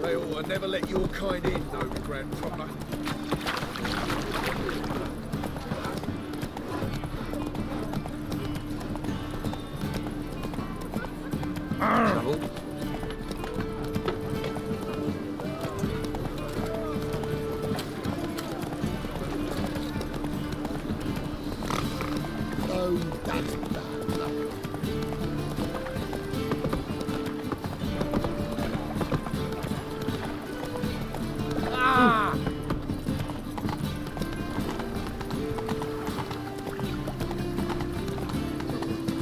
They ought to never let your kind in, though, Grand Proper. Trouble. Oh, that's bad luck. Ah!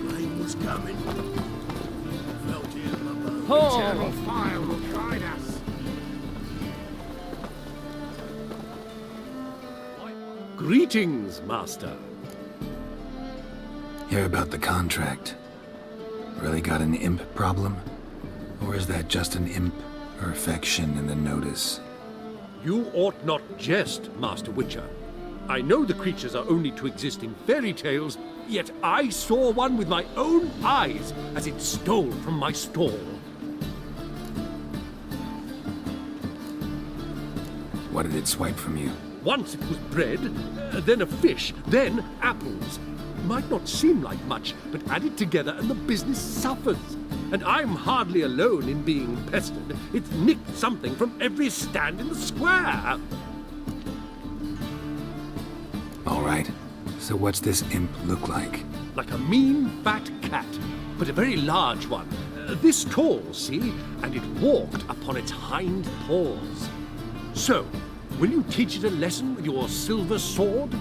Rain was coming. Felt it in my bones. Oh. Terrible fire will guide us. Greetings, Master. Hear about the contract. Really got an imp problem? Or is that just an imp perfection in the notice? You ought not jest, Master Witcher. I know the creatures are only to exist in fairy tales, yet I saw one with my own eyes as it stole from my stall. What did it swipe from you? Once it was bread, then a fish, then apples. Might not seem like much, but added together and the business suffers. And I'm hardly alone in being pestered. It's nicked something from every stand in the square. All right. So what's this imp look like? Like a mean, fat cat, but a very large one. This tall, see? And it walked upon its hind paws. So, will you teach it a lesson with your silver sword?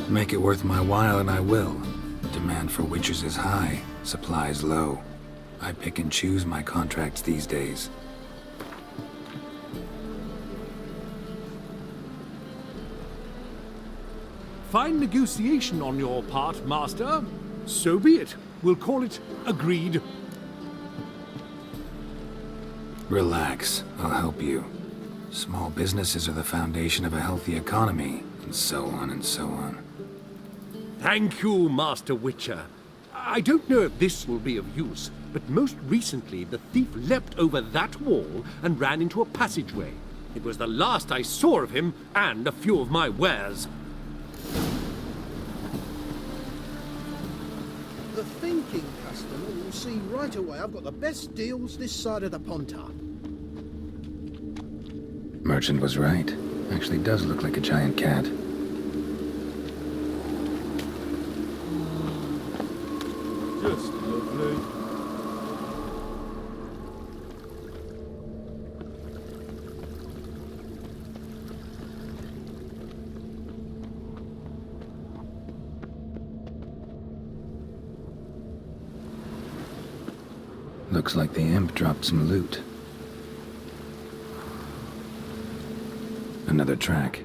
Make it worth my while and I will. Demand for witches is high, supplies low. I pick and choose my contracts these days. Fine negotiation on your part, Master. So be it. We'll call it agreed. Relax, I'll help you. Small businesses are the foundation of a healthy economy, and so on and so on. Thank you, Master Witcher. I don't know if this will be of use, but most recently the thief leapt over that wall and ran into a passageway. It was the last I saw of him and a few of my wares. The thinking customer will see right away I've got the best deals this side of the Pontar. Merchant was right. Actually does look like a giant cat. Just lovely. Looks like the imp dropped some loot. Another track.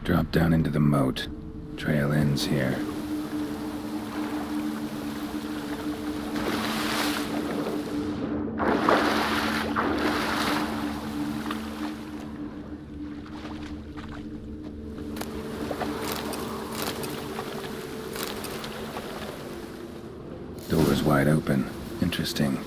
Drop down into the moat. Trail ends here. Door's wide open. Interesting.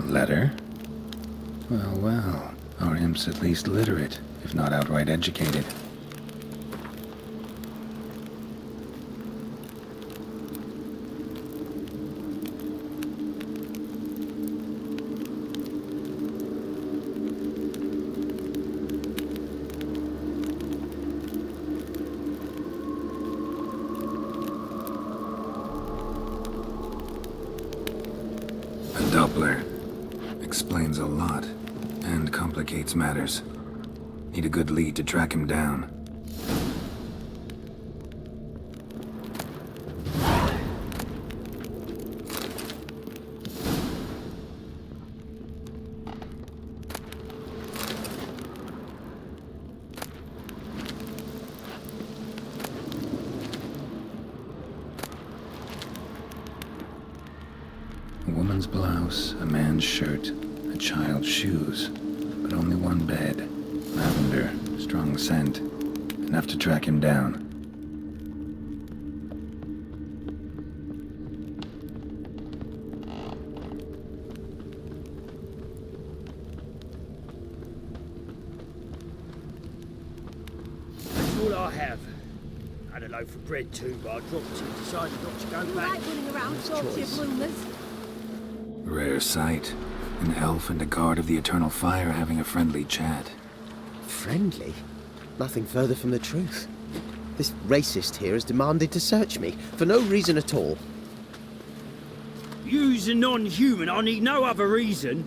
Letter? Well, well. Our imp's at least literate, if not outright educated. A Doppler. Explains a lot, and complicates matters. Need a good lead to track him down. A woman's blouse, a man's shirt, a child's shoes, but only one bed. Lavender, strong scent. Enough to track him down. That's all I have. I had a loaf of bread too, but I dropped it and decided not to go You back. like running around salty choice. rumours? Rare sight. An elf and a guard of the Eternal Fire having a friendly chat. Friendly? Nothing further from the truth. This racist here has demanded to search me, for no reason at all. You's a non-human, I need no other reason.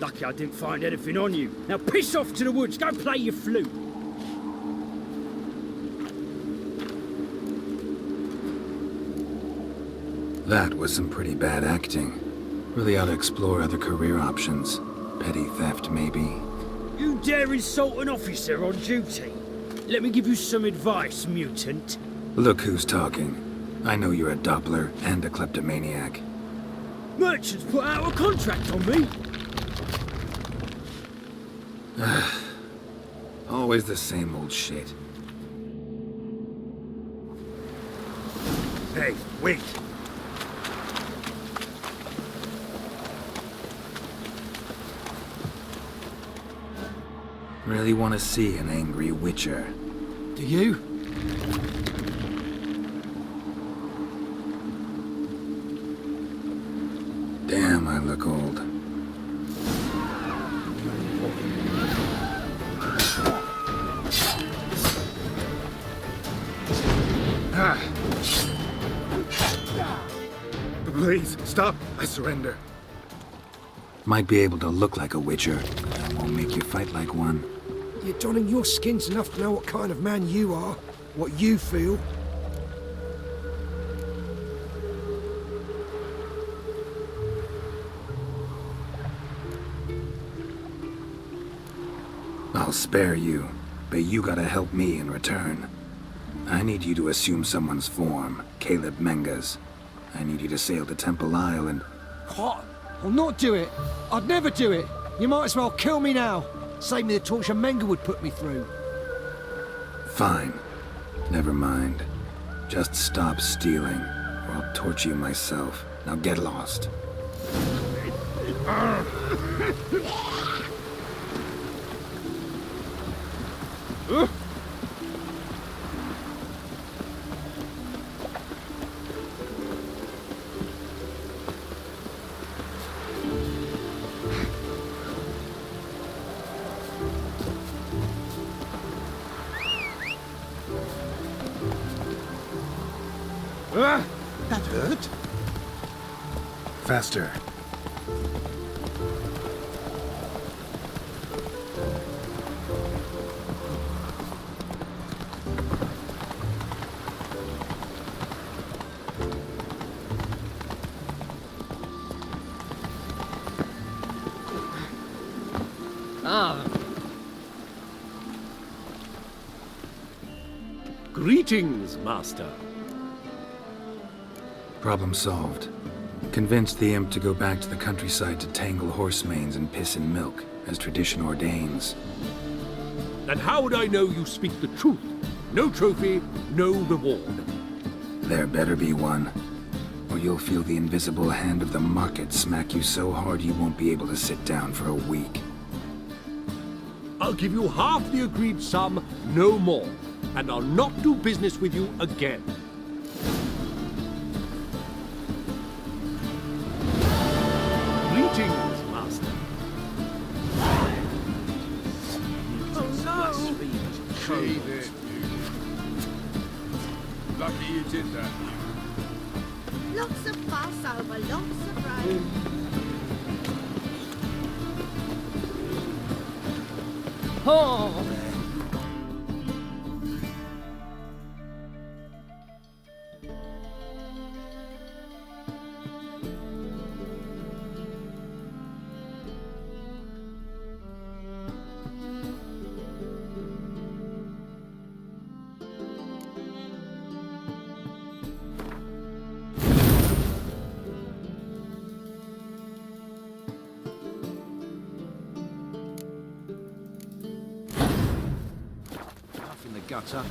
Lucky I didn't find anything on you. Now piss off to the woods, go play your flute. That was some pretty bad acting. Really ought to explore other career options. Petty theft, maybe. You dare insult an officer on duty? Let me give you some advice, mutant. Look who's talking. I know you're a Doppler and a kleptomaniac. Merchants put out a contract on me. Always the same old shit. Hey, wait! Really want to see an angry witcher. Do you? Damn, I look old. Please, stop. I surrender. Might be able to look like a witcher, but that won't make you fight like one. You're donning your skins enough to know what kind of man you are, what you feel. I'll spare you, but you gotta help me in return. I need you to assume someone's form, Caleb Menga's. I need you to sail to Temple Isle and... What? I'll not do it. I'd never do it. You might as well kill me now. Save me the torture Menga would put me through. Fine. Never mind. Just stop stealing, or I'll torture you myself. Now get lost. That hurt. Faster. Greetings, Master. Problem solved. Convinced the imp to go back to the countryside to tangle horse manes and piss in milk, as tradition ordains. And how would I know you speak the truth? No trophy, no reward. There better be one, or you'll feel the invisible hand of the market smack you so hard you won't be able to sit down for a week. I'll give you half the agreed sum, no more. And I'll not do business with you again. Greetings, Master. Oh no! Shave it, you. Lucky you did that. Lots of fuss over lots of rain. Oh! In the gutter.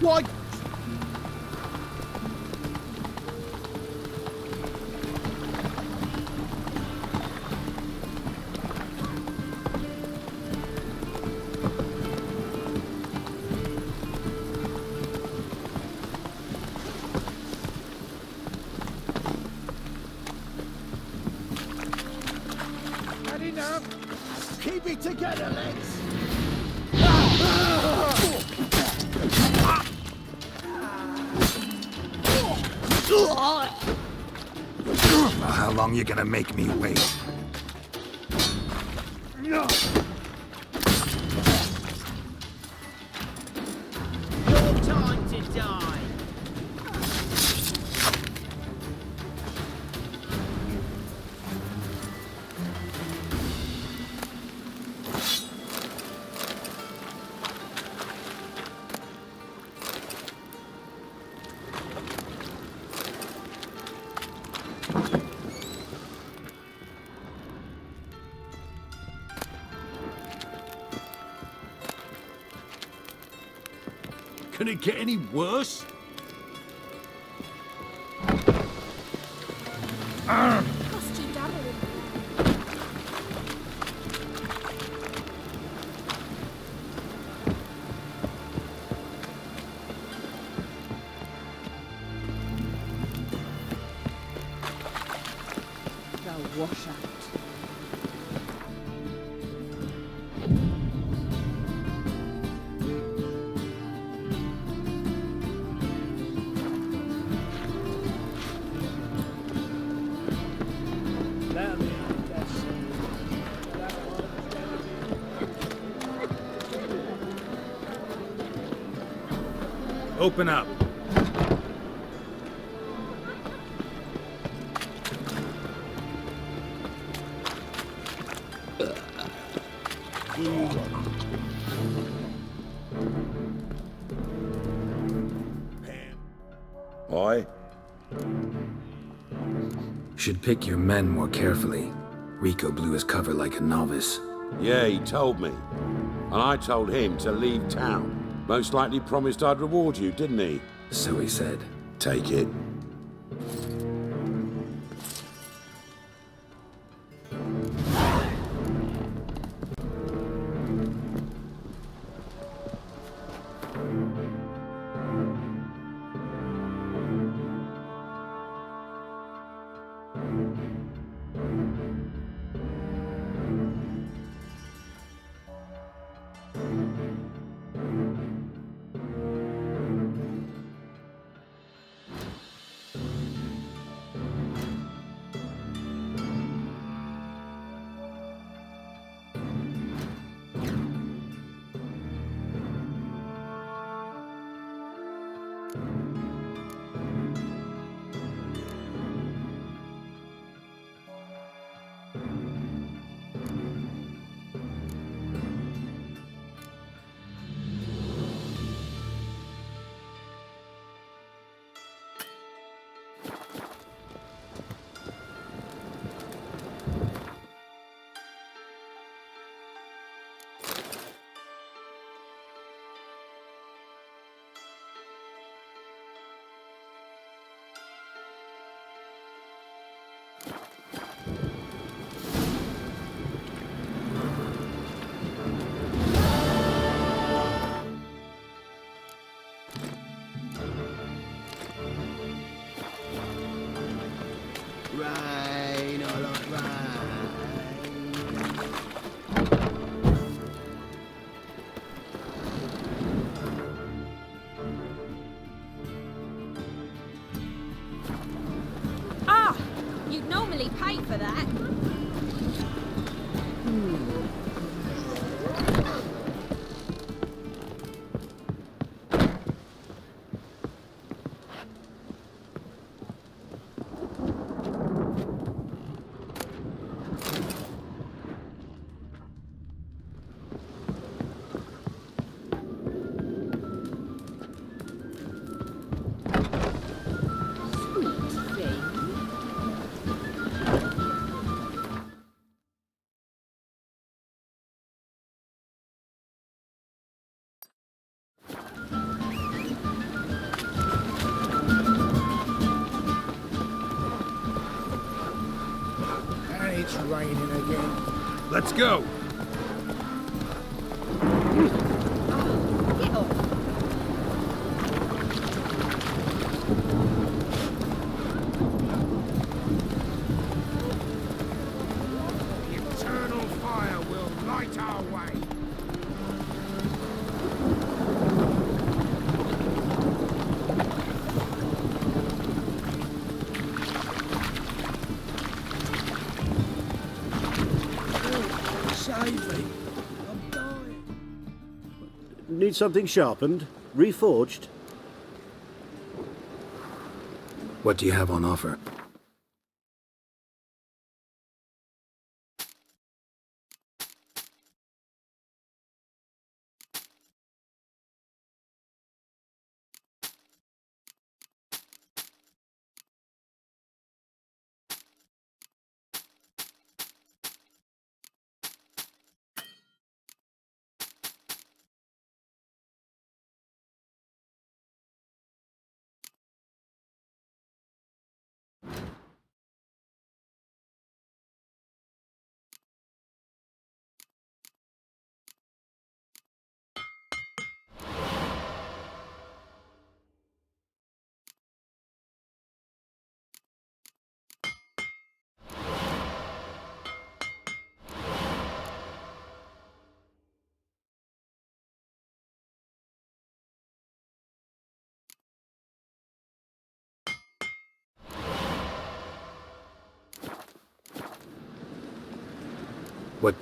Why? Had enough. Keep it together, lads. Well, how long you gonna make me wait? Your time to die. Can it get any worse? Cost you double. wash out. Open up. Aye? Should pick your men more carefully. Rico blew his cover like a novice. Yeah, he told me. And I told him to leave town. Most likely promised I'd reward you, didn't he? So he said. Take it. Rain, I like rain. Ah! You'd normally pay for that. And it's raining again. Let's go. Get off. Eternal fire will light our way. Save me. I'm dying. Need something sharpened? Reforged? What do you have on offer? What?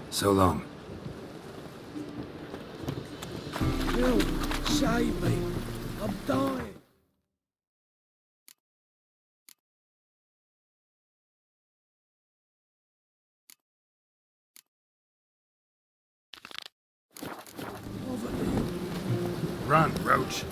So long. Bill, save me. I'm dying. Run, Roach.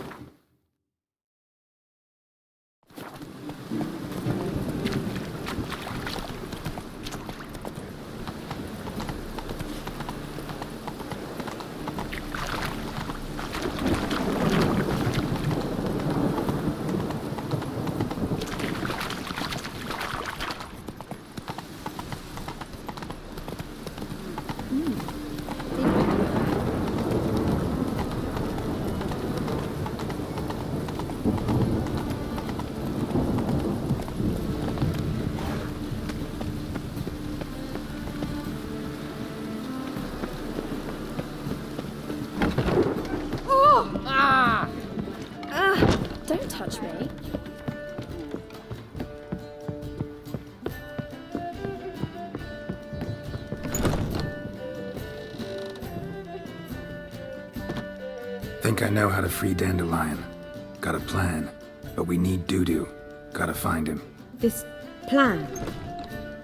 Don't touch me. Think I know how to free Dandelion. Got a plan, but we need Dudu. Gotta find him. This plan?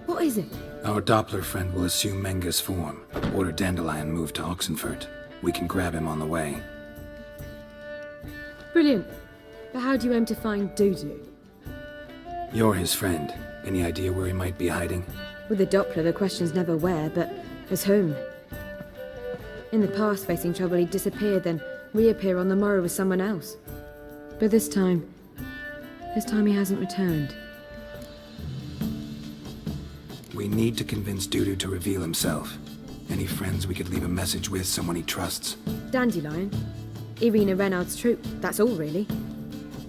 What is it? Our Doppler friend will assume Menga's form. Order Dandelion moved to Oxenfurt. We can grab him on the way. Brilliant. But how do you aim to find Dudu? You're his friend. Any idea where he might be hiding? With the Doppler, the question's never where, but as whom. In the past, facing trouble, he'd disappear, then reappear on the morrow with someone else. But this time he hasn't returned. We need to convince Dudu to reveal himself. Any friends we could leave a message with, someone he trusts? Dandelion? Irina Renard's troop, that's all really.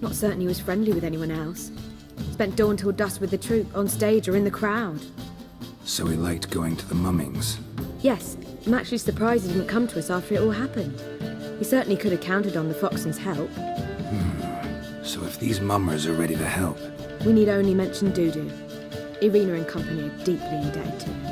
Not certain he was friendly with anyone else. Spent dawn till dusk with the troop, on stage or in the crowd. So he liked going to the mummings. Yes, I'm actually surprised he didn't come to us after it all happened. He certainly could have counted on the Foxen's help. So if these mummers are ready to help... We need only mention Dudu. Irina and company are deeply indebted to him.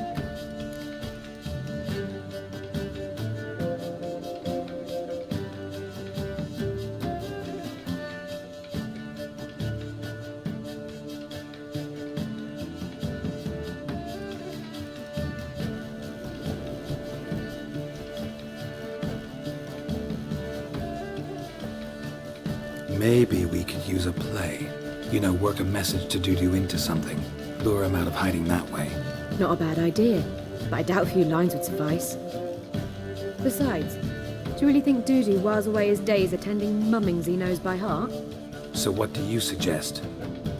Maybe we could use a play. You know, work a message to Dudu into something. Lure him out of hiding that way. Not a bad idea, but I doubt a few lines would suffice. Besides, do you really think Dudu whiles away his days attending mummings he knows by heart? So what do you suggest?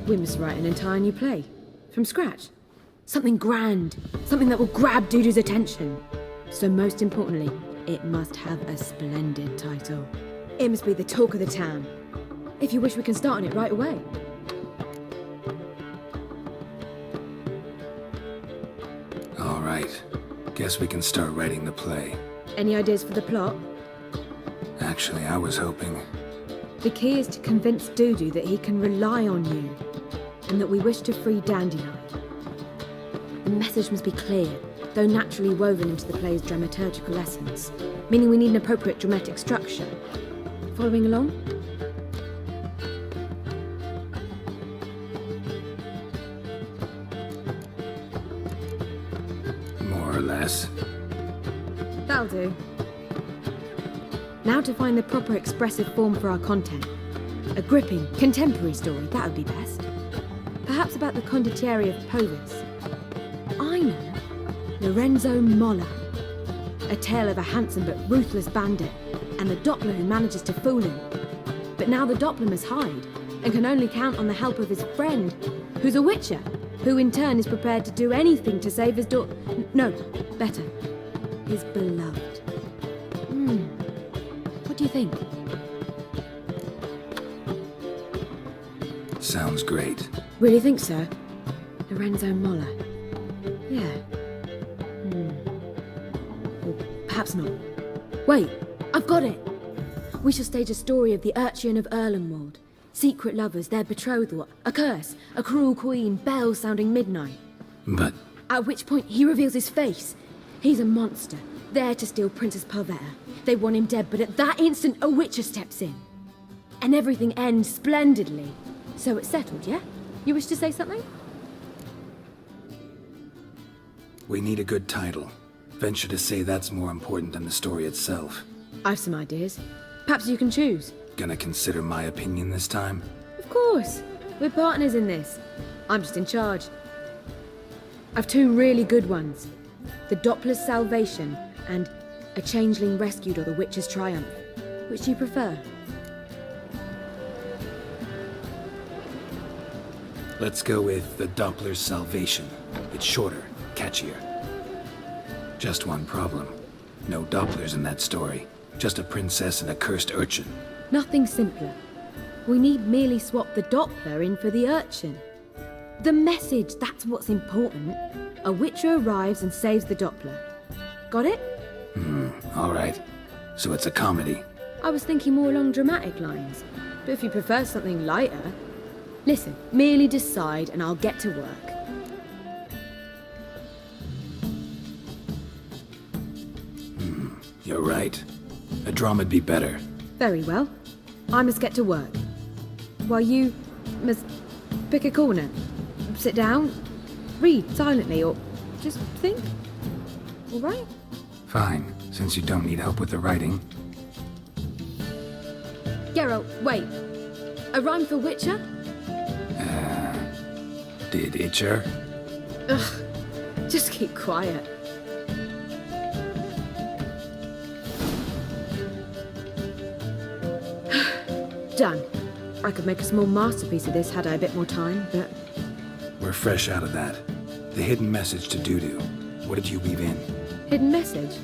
We must write an entire new play. From scratch. Something grand. Something that will grab Dudu's attention. So most importantly, it must have a splendid title. It must be the talk of the town. If you wish, we can start on it right away. All right. Guess we can start writing the play. Any ideas for the plot? Actually, I was hoping. The key is to convince Dudu that he can rely on you, and that we wish to free Dandelion. The message must be clear, though naturally woven into the play's dramaturgical essence, meaning we need an appropriate dramatic structure. Following along? More or less. That'll do. Now to find the proper expressive form for our content. A gripping, contemporary story, that would be best. Perhaps about the condottieri of Povis. I know. Lorenzo Molla. A tale of a handsome but ruthless bandit, and the Doppler who manages to fool him. But now the Doppler must hide, and can only count on the help of his friend, who's a witcher, who in turn is prepared to do anything to save his daughter. No, better. His beloved. What do you think? Sounds great. Really think so? Lorenzo Molla. Yeah. Or perhaps not. Wait, I've got it! We shall stage a story of the Urchin of Erlenwald. Secret lovers, their betrothal, a curse, a cruel queen, bells sounding midnight. But... At which point he reveals his face. He's a monster, there to steal Princess Parvetta. They want him dead, but at that instant a witcher steps in. And everything ends splendidly. So it's settled, yeah? You wish to say something? we need a good title. Venture to say that's more important than the story itself. I've some ideas. Perhaps you can choose. Gonna consider my opinion this time? Of course. We're partners in this. I'm just in charge. I've two really good ones. The Doppler's Salvation and A Changeling Rescued or the Witch's Triumph. Which do you prefer? Let's go with The Doppler's Salvation. It's shorter, catchier. Just one problem. No Dopplers in that story. Just a princess and a cursed urchin. Nothing simpler. We need merely swap the Doppler in for the urchin. The message, that's what's important. A witcher arrives and saves the Doppler. Got it? All right. So it's a comedy. I was thinking more along dramatic lines. But if you prefer something lighter... Listen, merely decide and I'll get to work. You're right. A drama'd be better. Very well. I must get to work. While you must pick a corner. Sit down, read silently, or just think. All right? Fine, since you don't need help with the writing. Geralt, wait. A rhyme for Witcher? Did Itcher? Ugh, just keep quiet. Done. I could make a small masterpiece of this had I a bit more time, but... We're fresh out of that. The hidden message to Dudu. What did you weave in? Hidden message?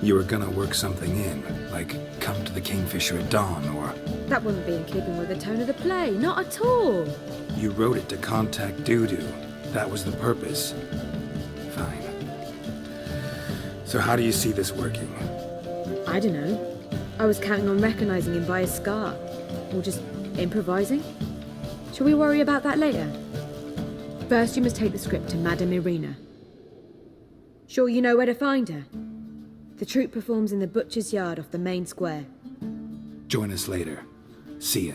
You were gonna work something in, like come to the Kingfisher at dawn, or... That wouldn't be in keeping with the tone of the play, not at all. You wrote it to contact Dudu. That was the purpose. Fine. So how do you see this working? I don't know. I was counting on recognizing him by his scar. Or just improvising. Shall we worry about that later? First, you must take the script to Madame Irina. Sure you know where to find her? The troupe performs in the butcher's yard off the main square. Join us later. See ya.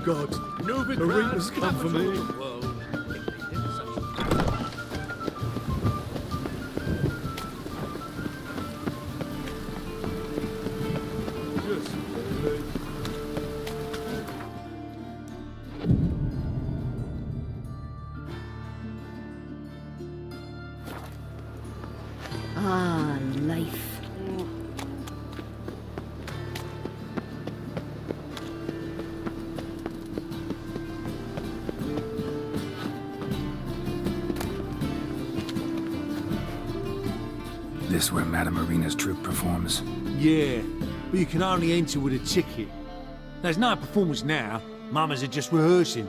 God, Marina's come for me. Ah, life. This where Madame Marina's troupe performs? Yeah, but you can only enter with a ticket. There's no performance now. Mamas are just rehearsing.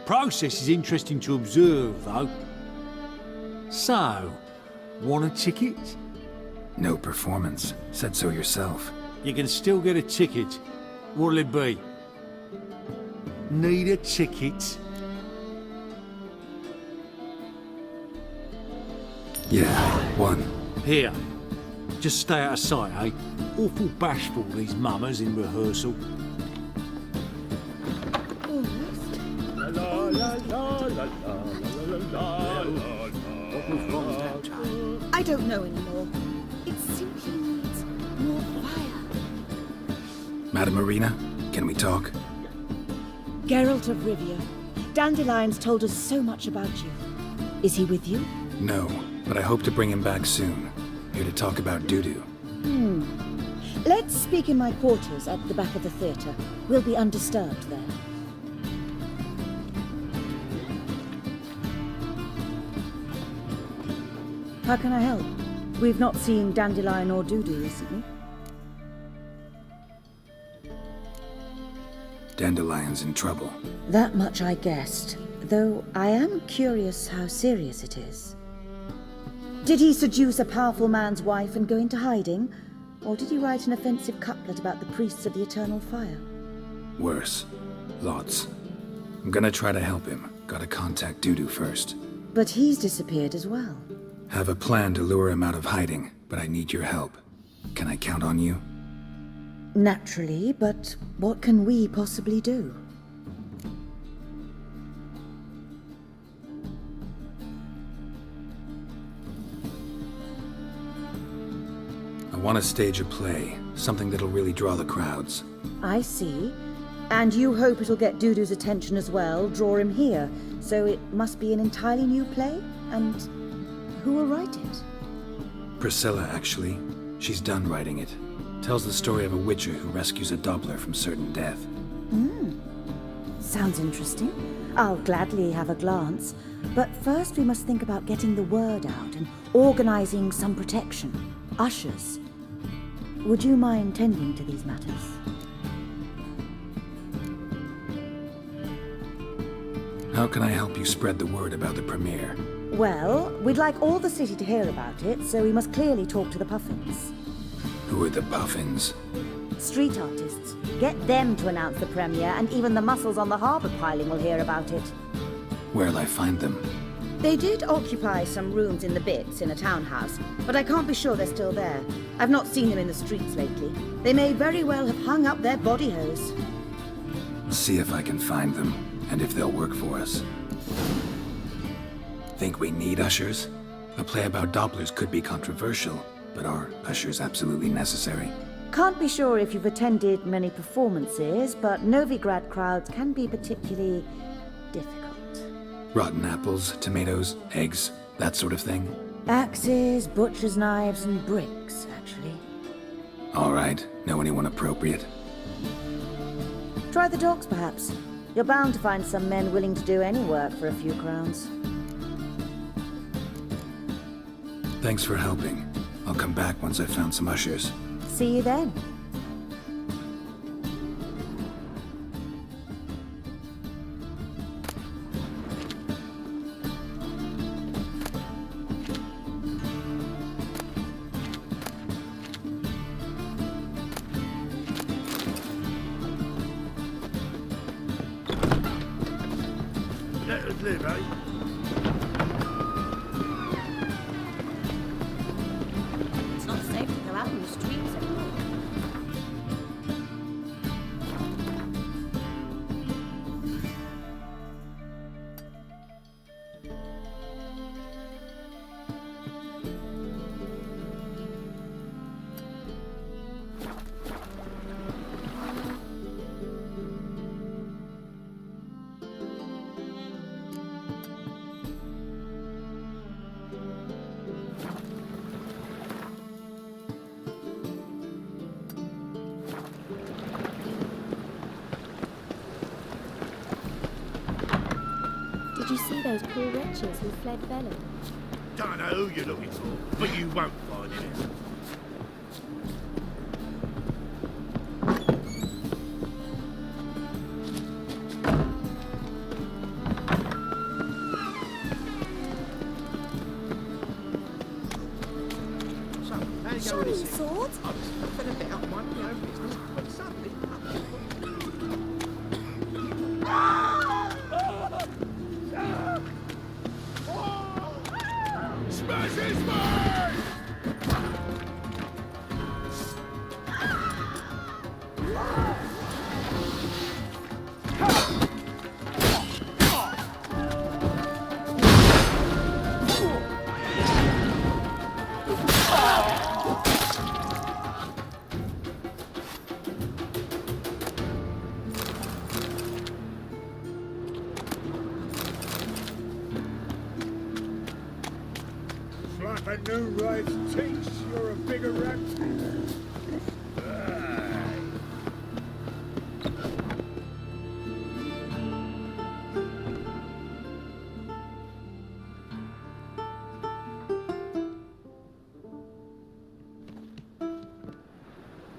Process is interesting to observe, though. So, want a ticket? No performance. Said so yourself. You can still get a ticket. What'll it be? Need a ticket? Yeah, one. Here. Just stay out of sight, eh? Awful bashful, these mamas in rehearsal. I don't know anymore. It simply needs more fire. Madame Marina, can we talk? Geralt of Rivia. Dandelion's told us so much about you. Is he with you? No, but I hope to bring him back soon. Here to talk about Dudu. Let's speak in my quarters at the back of the theatre. We'll be undisturbed there. How can I help? We've not seen Dandelion or Dudu recently. Dandelion's in trouble. That much I guessed, though I am curious how serious it is. Did he seduce a powerful man's wife and go into hiding? Or did he write an offensive couplet about the priests of the eternal fire? Worse. Lots. I'm gonna try to help him. Gotta contact Dudu first. But he's disappeared as well. Have a plan to lure him out of hiding, but I need your help. Can I count on you? Naturally, but what can we possibly do? I want to stage a play, something that'll really draw the crowds. I see. And you hope it'll get Dudu's attention as well, draw him here. So it must be an entirely new play? And who will write it? Priscilla, actually. She's done writing it. Tells the story of a witcher who rescues a Doppler from certain death. Sounds interesting. I'll gladly have a glance. But first we must think about getting the word out and organizing some protection. Ushers. Would you mind tending to these matters? How can I help you spread the word about the premiere? Well, we'd like all the city to hear about it, so we must clearly talk to the Puffins. Who are the Puffins? Street artists. Get them to announce the premiere, and even the muscles on the harbour piling will hear about it. Where'll I find them? They did occupy some rooms in the Bits in a townhouse, but I can't be sure they're still there. I've not seen them in the streets lately. They may very well have hung up their body hose. See if I can find them, and if they'll work for us. Think we need ushers? A play about Dopplers could be controversial, but are ushers absolutely necessary? Can't be sure if you've attended many performances, but Novigrad crowds can be particularly difficult. Rotten apples, tomatoes, eggs, that sort of thing? Axes, butcher's knives, and bricks, actually. All right. Know anyone appropriate? Try the dogs, perhaps. You're bound to find some men willing to do any work for a few crowns. Thanks for helping. I'll come back once I've found some ushers. See you then. Let us live, eh? It's not safe to go out in the streets anymore. those poor wretches who fled Velen. Don't know who you're looking for, but you won't find it. Show me sword. Smash his face! Slap a new ride's teeth, you're a bigger rat.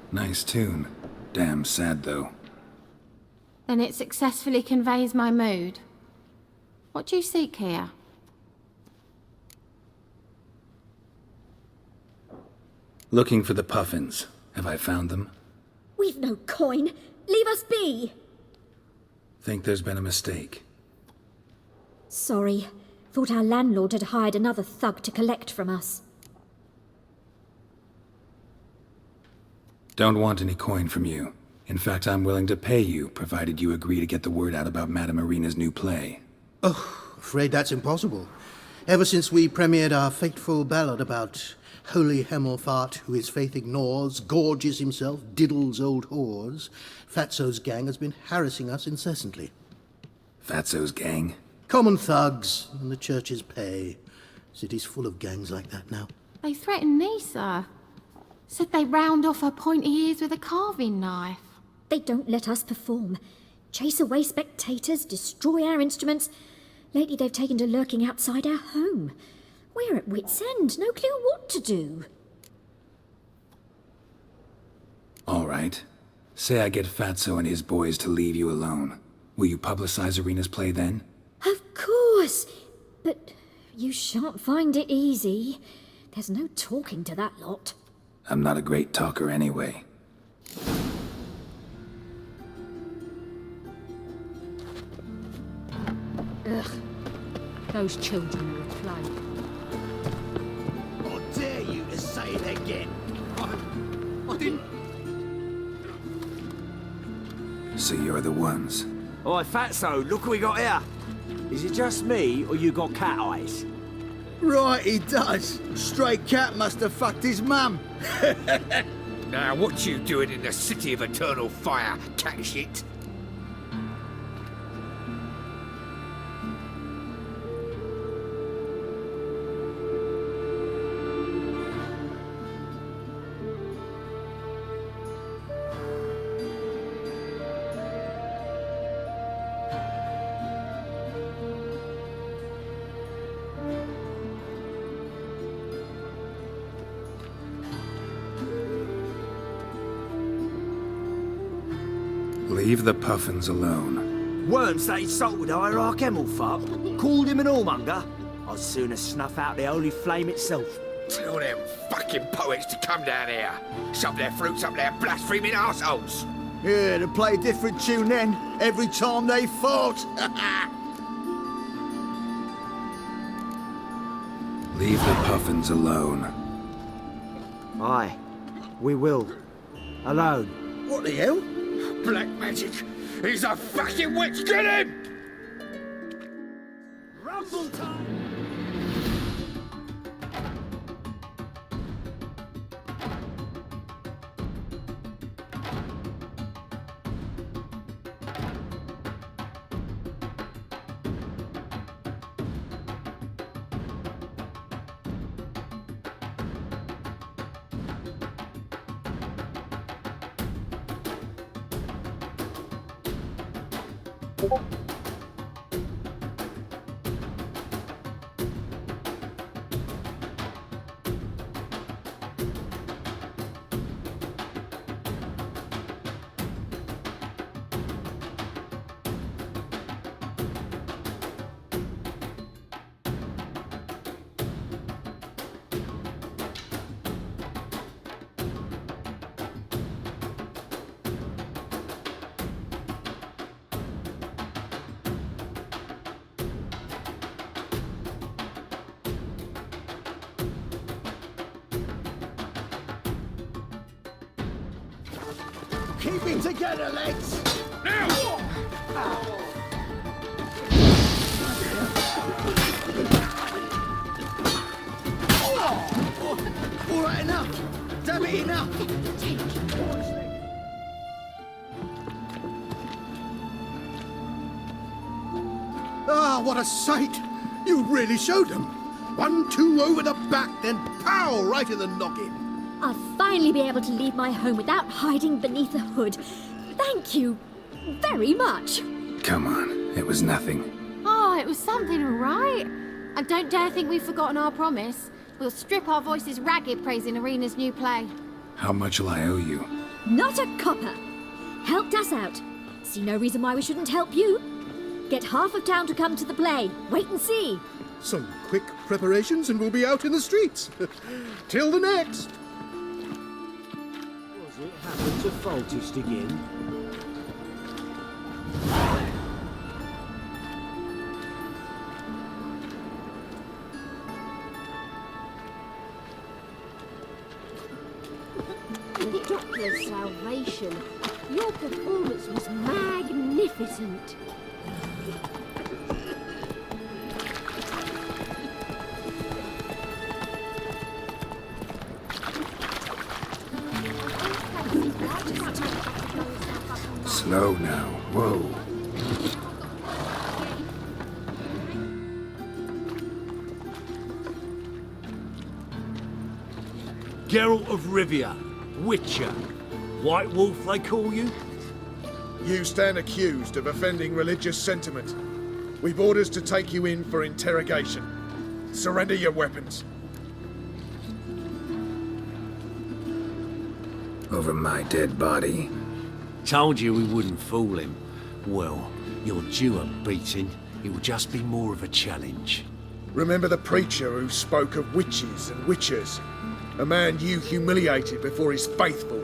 Nice tune. Damn sad, though. Then it successfully conveys my mood. What do you seek here? Looking for the Puffins. Have I found them? We've no coin. Leave us be. Think there's been a mistake. Sorry. Thought our landlord had hired another thug to collect from us. Don't want any coin from you. In fact, I'm willing to pay you, provided you agree to get the word out about Madame Irina's new play. Oh, afraid that's impossible. Ever since we premiered our fateful ballad about holy Hemelfart, who his faith ignores, gorges himself, diddles old whores, Fatso's gang has been harassing us incessantly. Fatso's gang? Common thugs, and the church's pay. City's full of gangs like that now. They threatened Nisa. Said they round off her pointy ears with a carving knife. They don't let us perform. Chase away spectators, destroy our instruments. Lately they've taken to lurking outside our home. We're at wit's end, no clue what to do. All right. Say I get Fatso and his boys to leave you alone. Will you publicize Irina's play then? Of course! But you shan't find it easy. There's no talking to that lot. I'm not a great talker anyway. Ugh. Those children are a plague. I dare you to say it again. I didn't... So you're the ones. Oi, Fatso, look what we got here. Is it just me, or you got cat eyes? Right, he does. Stray cat must have fucked his mum. Now, what you doing in the city of eternal fire, cat shit? Leave the Puffins alone. Worms that insulted Hierarch Hemelfart, called him an whoremonger. I'd sooner snuff out the holy flame itself. Tell them fucking poets to come down here. Shove their fruits up their blaspheming arseholes. Yeah, to play a different tune then, every time they fought. Leave the Puffins alone. Aye, we will. Alone. What the hell? Black magic! He's a fucking witch! Get him! Rumble time! Keep it together, legs! All right, enough! Damn it, enough! Ah, what a sight! You really showed them. 1-2 over the back, then pow, right in the noggin. I'll finally be able to leave my home without hiding beneath a hood. Thank you very much. Come on, it was nothing. Oh, it was something, all right. And don't dare think we've forgotten our promise. We'll strip our voices ragged praising Arena's new play. How much will I owe you? Not a copper. Helped us out. See no reason why we shouldn't help you. Get half of town to come to the play. Wait and see. Some quick preparations and we'll be out in the streets. Till the next. Was it happened to Foltest again? The Doppler's salvation. Your performance was magnificent. Slow now. Whoa. Geralt of Rivia, Witcher. White Wolf, they call you? You stand accused of offending religious sentiment. We've orders to take you in for interrogation. Surrender your weapons. Over my dead body. Told you we wouldn't fool him. Well, you're due a beating. It will just be more of a challenge. Remember the preacher who spoke of witches and witchers? A man you humiliated before his faithful.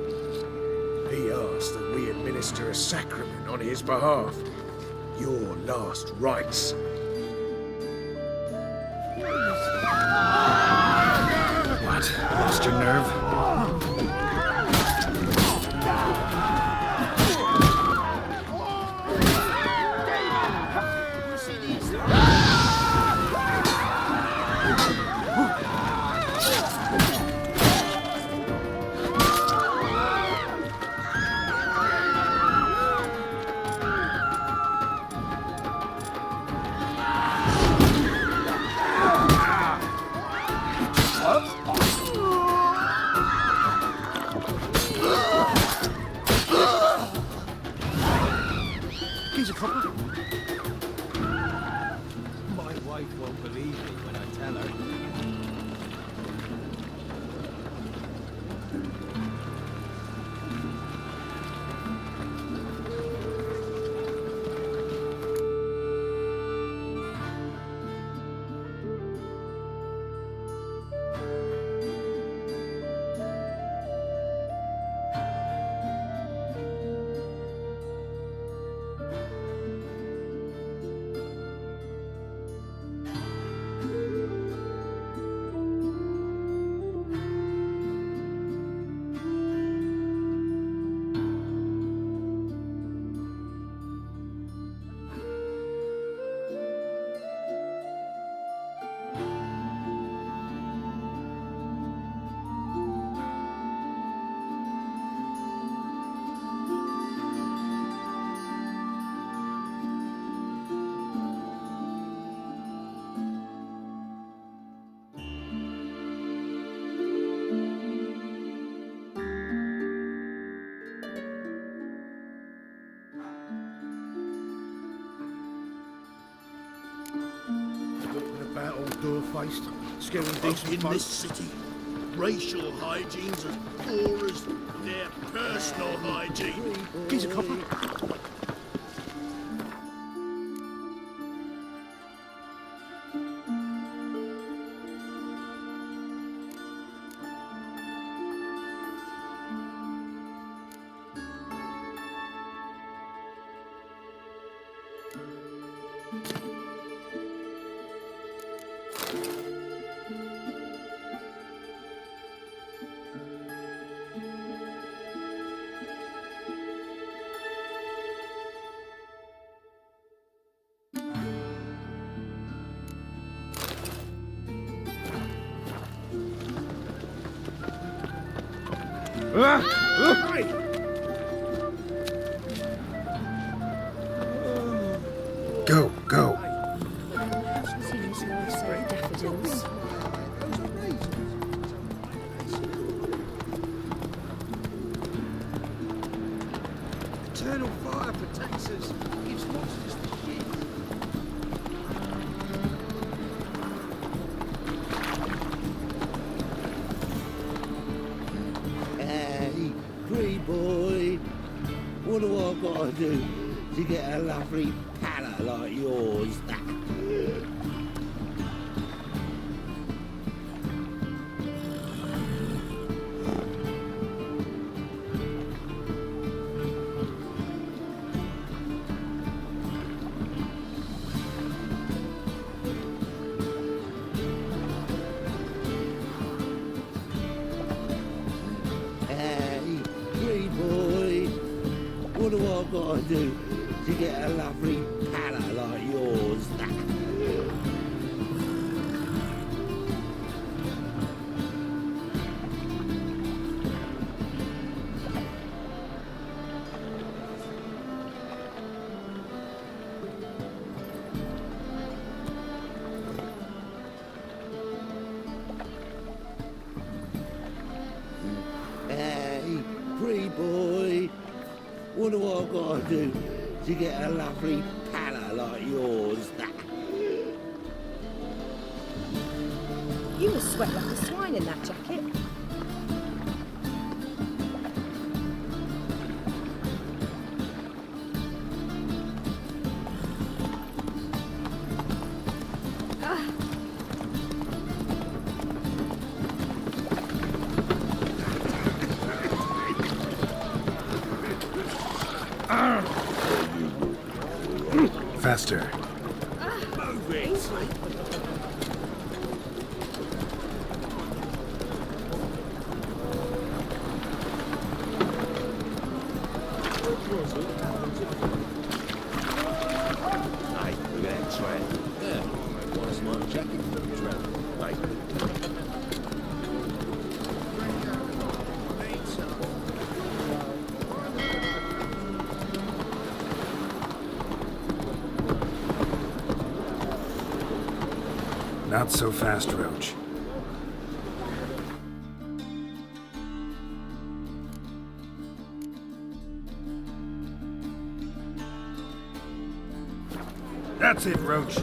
He asked that we administer a sacrament on his behalf. Your last rites. What? Lost your nerve? He's a copper. My wife won't believe me when I tell her. About old door-faced, scaring decent in folk. this city, racial hygiene's as poor as their personal hygiene. He's a copper. Go, go. Daffodils. Eternal fire protects us. Gives monsters the shit. Hey, pretty boy. What do I gotta do to get a lovely palate like yours? Hey, pretty boy. What do I gotta do to get a lovely palate like yours? Hey, pretty boy. What do I gotta do to get a lovely palate like yours? You must sweat like a swine in that jacket. Faster. Move it! Hey, look at that trap. Yeah, what's my jacket for the trap? Hey. Not so fast, Roach. That's it, Roach.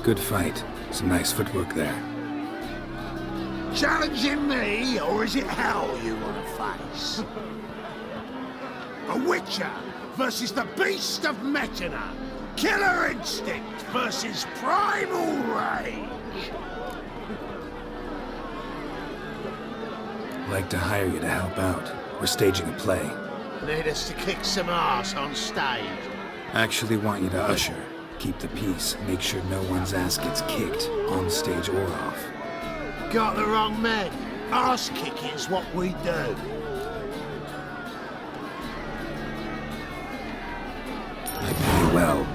Good fight. Some nice footwork there. Challenging me, or is it hell you want to face? A Witcher versus the Beast of Metina. Killer instinct versus primal rage. I'd like to hire you to help out. We're staging a play. Need us to kick some ass on stage. Actually want you to usher. Keep the peace. Make sure no one's ass gets kicked, on stage or off. Got the wrong man. Ass kicking's what we do. I pay you well.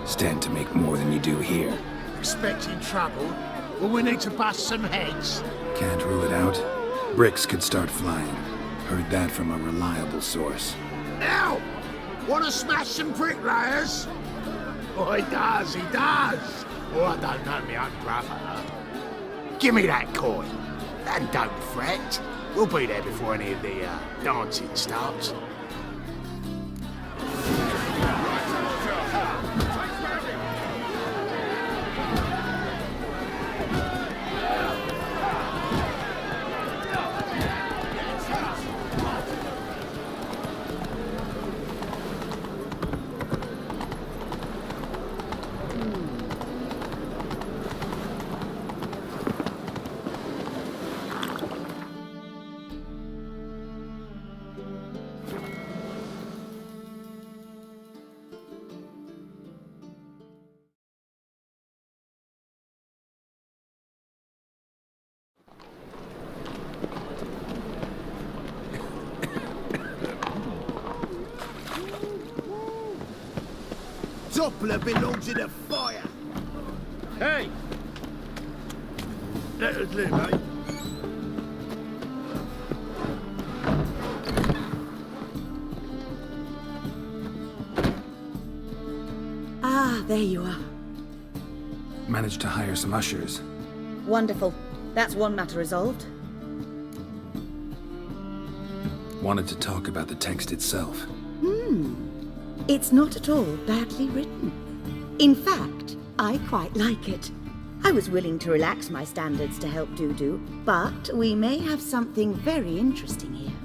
Stand to make more than you do here. Expecting trouble? Well, we need to bust some heads. Can't rule it out. Bricks could start flying. Heard that from a reliable source. Now, want to smash some bricklayers? Oh, he does, he does. Oh, I don't know my own brother. Give me that coin. And don't fret. We'll be there before any of the dancing starts. Doppler belongs in the fire. Hey! Let us live, eh? Ah, there you are. Managed to hire some ushers. Wonderful. That's one matter resolved. Wanted to talk about the text itself. It's not at all badly written. In fact, I quite like it. I was willing to relax my standards to help Dudu, but we may have something very interesting here.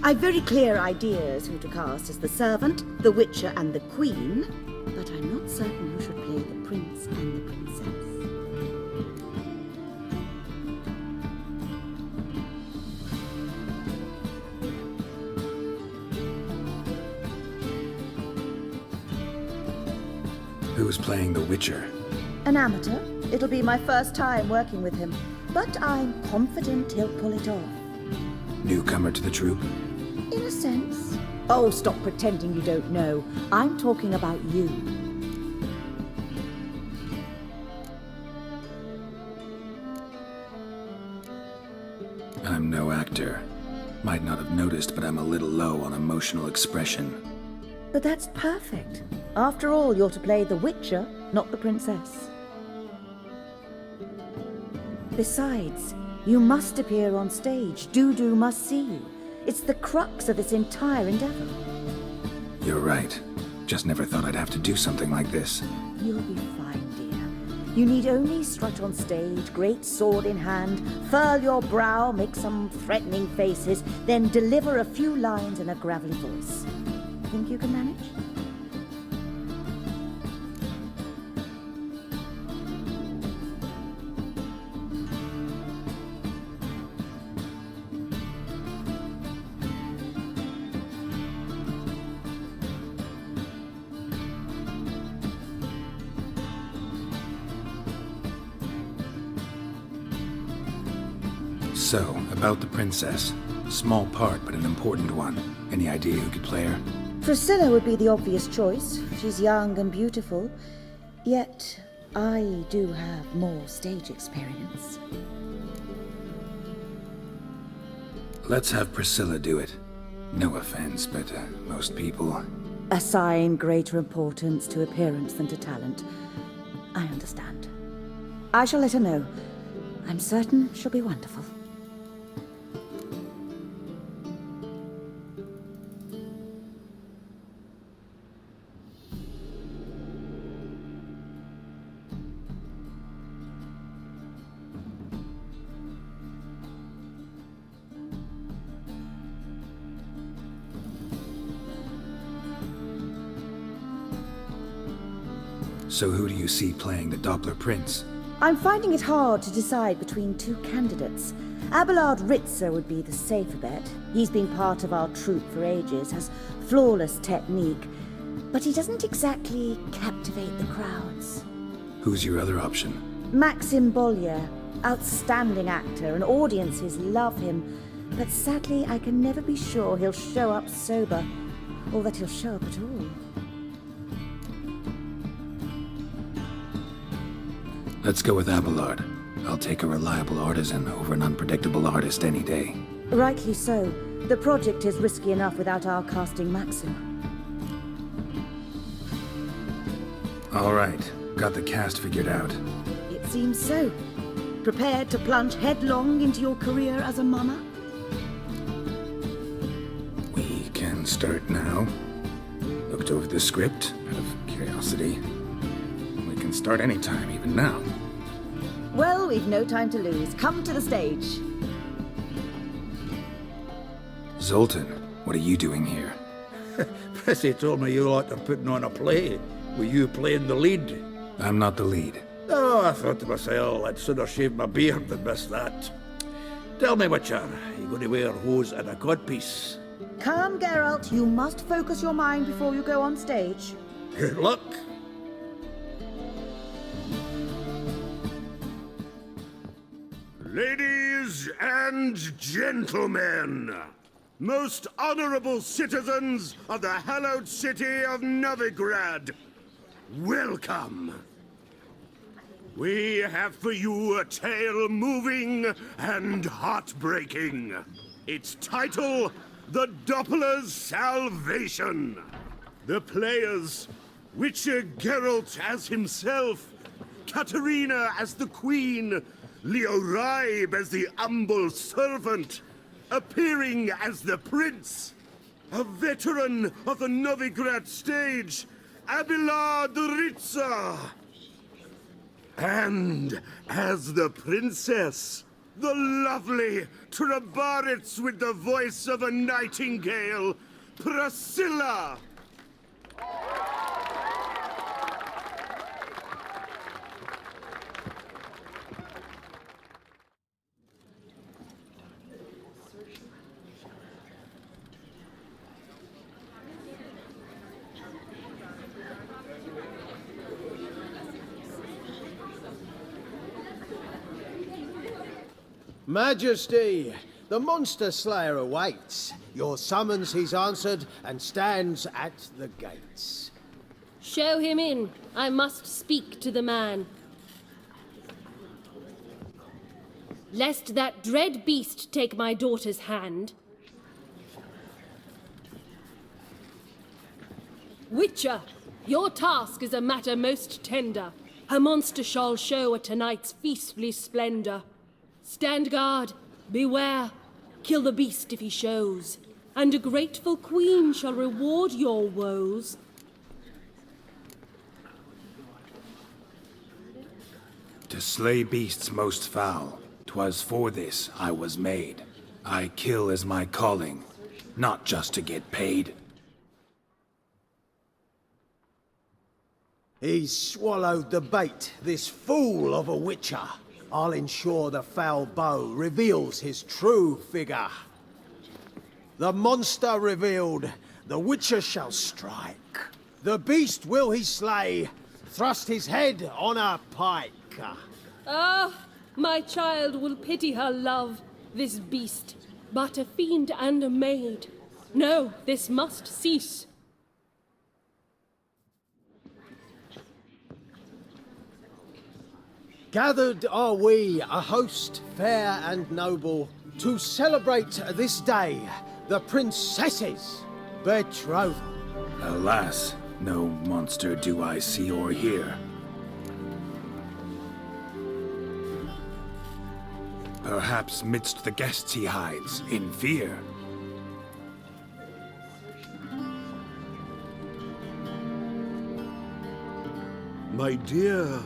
I've very clear ideas who to cast as the servant, the witcher, and the queen, but I'm not certain who should play the prince and the princess. Who's playing the Witcher? An amateur. It'll be my first time working with him, but I'm confident he'll pull it off. Newcomer to the troupe? In a sense. Oh, stop pretending you don't know. I'm talking about you. I'm no actor. Might not have noticed, but I'm a little low on emotional expression. But that's perfect. After all, you're to play the Witcher, not the princess. Besides, you must appear on stage. Dudu must see you. It's the crux of this entire endeavor. You're right. Just never thought I'd have to do something like this. You'll be fine, dear. You need only strut on stage, great sword in hand, furl your brow, make some threatening faces, then deliver a few lines in a gravelly voice. Think you can manage? So, about the princess. Small part, but an important one. Any idea who could play her? Priscilla would be the obvious choice. She's young and beautiful. Yet, I do have more stage experience. Let's have Priscilla do it. No offense, but most people... Assign greater importance to appearance than to talent. I understand. I shall let her know. I'm certain she'll be wonderful. So who do you see playing the Doppler Prince? I'm finding it hard to decide between two candidates. Abelard Ritzer would be the safer bet. He's been part of our troupe for ages, has flawless technique, but he doesn't exactly captivate the crowds. Who's your other option? Maxim Bollier, outstanding actor, and audiences love him, but sadly I can never be sure he'll show up sober, or that he'll show up at all. Let's go with Abelard. I'll take a reliable artisan over an unpredictable artist any day. Rightly so. The project is risky enough without our casting Maxim. All right. Got the cast figured out. It seems so. Prepared to plunge headlong into your career as a mama? We can start now. Looked over the script out of curiosity. We can start anytime, even now. Well, we've no time to lose. Come to the stage. Zoltan, what are you doing here? Prissy told me you like to putting on a play. Were you playing the lead? I'm not the lead. Oh, I thought to myself, I'd sooner shave my beard than miss that. Tell me, Witcher, you going to wear hose and a codpiece? Come, Geralt. You must focus your mind before you go on stage. Good luck. Ladies and gentlemen, most honorable citizens of the hallowed city of Novigrad, welcome. We have for you a tale moving and heartbreaking. Its title, The Doppler's Salvation. The players, Witcher Geralt as himself, Katarina as the Queen, Leo Raib as the humble servant, appearing as the Prince, a veteran of the Novigrad stage, Abelard Ritza. And as the Princess, the lovely Trabaritz with the voice of a nightingale, Priscilla. Majesty, the monster slayer awaits. Your summons he's answered and stands at the gates. Show him in. I must speak to the man. Lest that dread beast take my daughter's hand. Witcher, your task is a matter most tender. Her monster shall show at tonight's feastly splendor. Stand guard, beware, kill the beast if he shows, and a grateful queen shall reward your woes. To slay beasts most foul, 'twas for this I was made. I kill as my calling, not just to get paid. He's swallowed the bait, this fool of a witcher. I'll ensure the foul bow reveals his true figure. The monster revealed, the witcher shall strike. The beast will he slay, thrust his head on a pike. Ah, my child will pity her love, this beast, but a fiend and a maid. No, this must cease. Gathered are we, a host fair and noble, to celebrate this day, the princess's betrothal. Alas, no monster do I see or hear. Perhaps midst the guests he hides, in fear. My dear,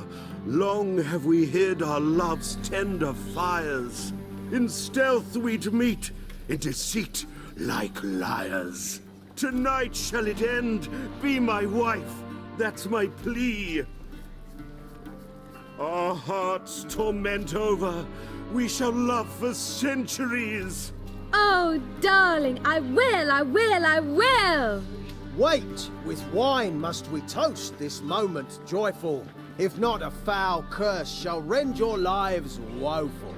long have we hid our love's tender fires. In stealth we'd meet, in deceit like liars. Tonight shall it end, be my wife, that's my plea. Our hearts torment over, we shall love for centuries. Oh, darling, I will! Wait, with wine must we toast this moment joyful. If not, a foul curse shall rend your lives woeful.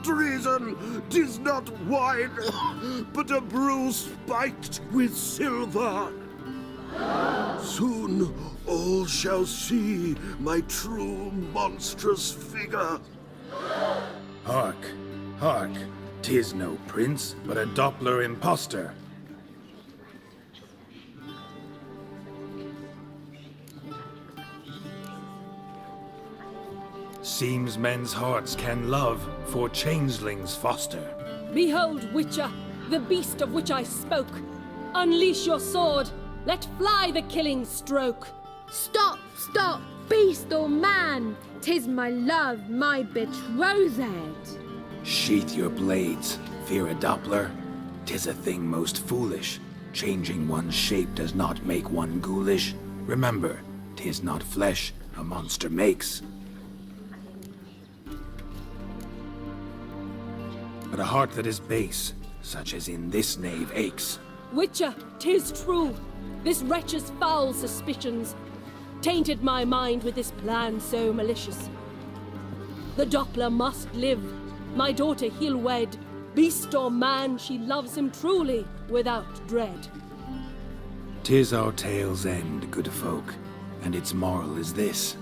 Treason! 'Tis not wine, but a brew spiked with silver. Soon all shall see my true monstrous figure. Hark, hark, 'tis no prince, but a Doppler impostor. Seems men's hearts can love, for changelings foster. Behold, Witcher, the beast of which I spoke. Unleash your sword. Let fly the killing stroke. Stop, beast or man! 'Tis my love, my betrothed. Sheath your blades, fear a Doppler. 'Tis a thing most foolish. Changing one's shape does not make one ghoulish. Remember, 'tis not flesh a monster makes, but a heart that is base, such as in this knave aches. Witcher, 'tis true. This wretch's foul suspicions tainted my mind with this plan so malicious. The Doppler must live. My daughter he'll wed. Beast or man, she loves him truly, without dread. 'Tis our tale's end, good folk, and its moral is this.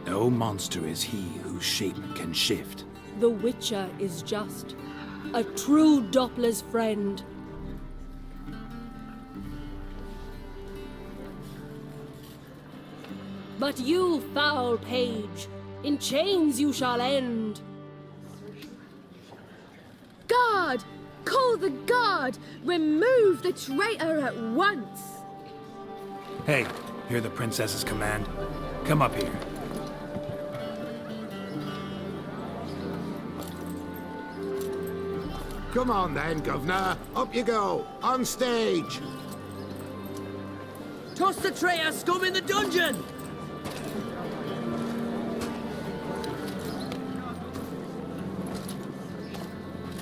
No monster is he whose shape can shift. The Witcher is just a true Doppler's friend. But you, foul page, in chains you shall end. Guard! Call the guard! Remove the traitor at once! Hey, hear the princess's command? Come up here. Come on then, Governor. Up you go. On stage. Toss the traitor scum in the dungeon!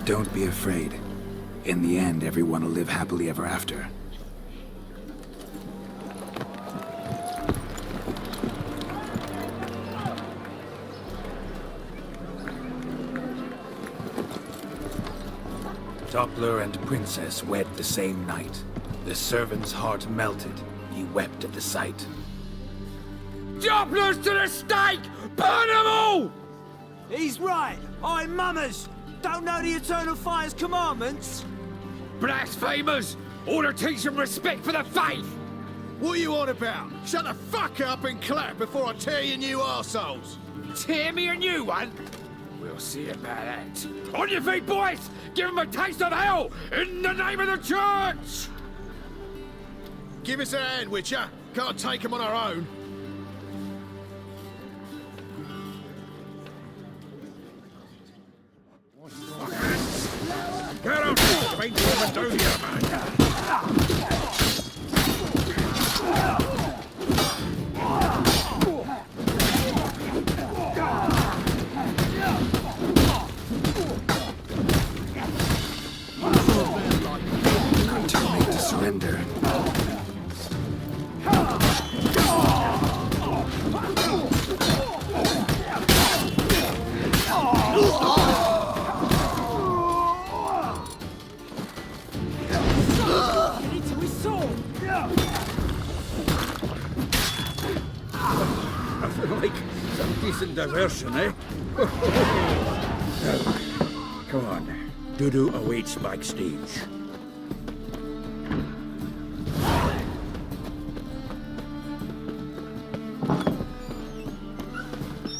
Don't be afraid. In the end, everyone will live happily ever after. Doppler and Princess wed the same night. The servant's heart melted. He wept at the sight. Dopplers to the stake! Burn them all! He's right. I'm mummers. Don't know the Eternal Fire's commandments? Blasphemers! Order teach them respect for the faith! What are you on about? Shut the fuck up and clap before I tear you new arseholes. Tear me a new one? We'll see about that. On your feet, boys! Give them a taste of hell in the name of the church! Give us a hand, Witcher. Can't take them on our own. Get out! There ain't nothing to do here, man! Too late to surrender. Like some decent diversion, eh? Now, come on. Dudu awaits backstage.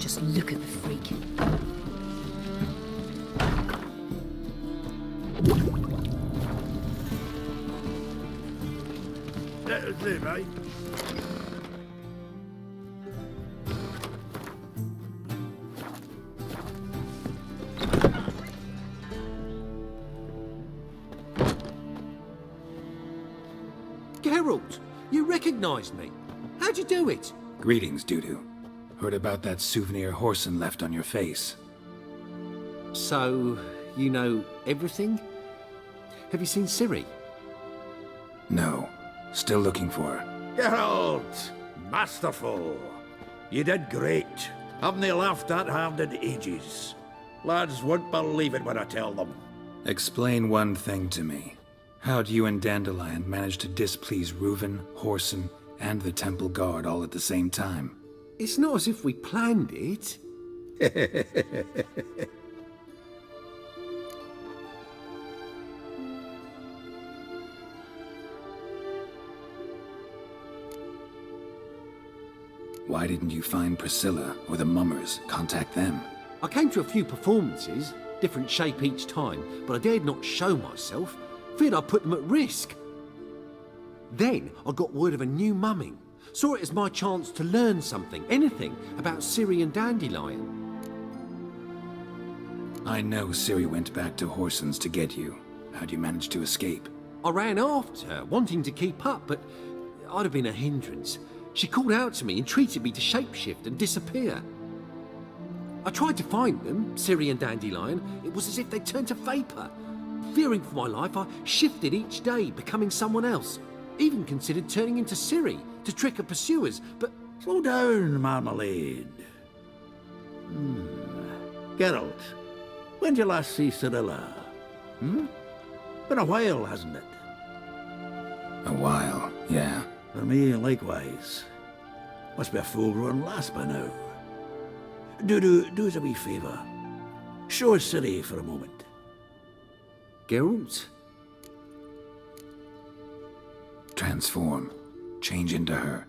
Just look at the freak. Let us live, eh? Geralt, you recognized me. How'd you do it? Greetings, Dudu. Heard about that souvenir Whoreson left on your face. So, you know everything? Have you seen Ciri? No. Still looking for her. Geralt! Masterful! You did great. Haven't they laughed that hard in ages? Lads won't believe it when I tell them. Explain one thing to me. How'd you and Dandelion manage to displease Reuven, Whoreson, and the Temple Guard all at the same time? It's not as if we planned it. Why didn't you find Priscilla or the Mummers? Contact them. I came to a few performances, different shape each time, but I dared not show myself. Feared I'd put them at risk. Then I got word of a new mumming. Saw it as my chance to learn something, anything, about Ciri and Dandelion. I know Ciri went back to Whoreson's to get you. How'd you manage to escape? I ran after her, wanting to keep up, but I'd have been a hindrance. She called out to me, entreated me to shapeshift and disappear. I tried to find them, Ciri and Dandelion. It was as if they'd turned to vapor. Fearing for my life, I shifted each day, becoming someone else. Even considered turning into Ciri to trick her pursuers, but... Slow down, Marmalade. Geralt, when did you last see Cyrilla? Been a while, hasn't it? A while, yeah. For me, likewise. Must be a full-grown lass by now. Do us a wee favour. Show us Ciri for a moment. Geralt? Transform. Change into her.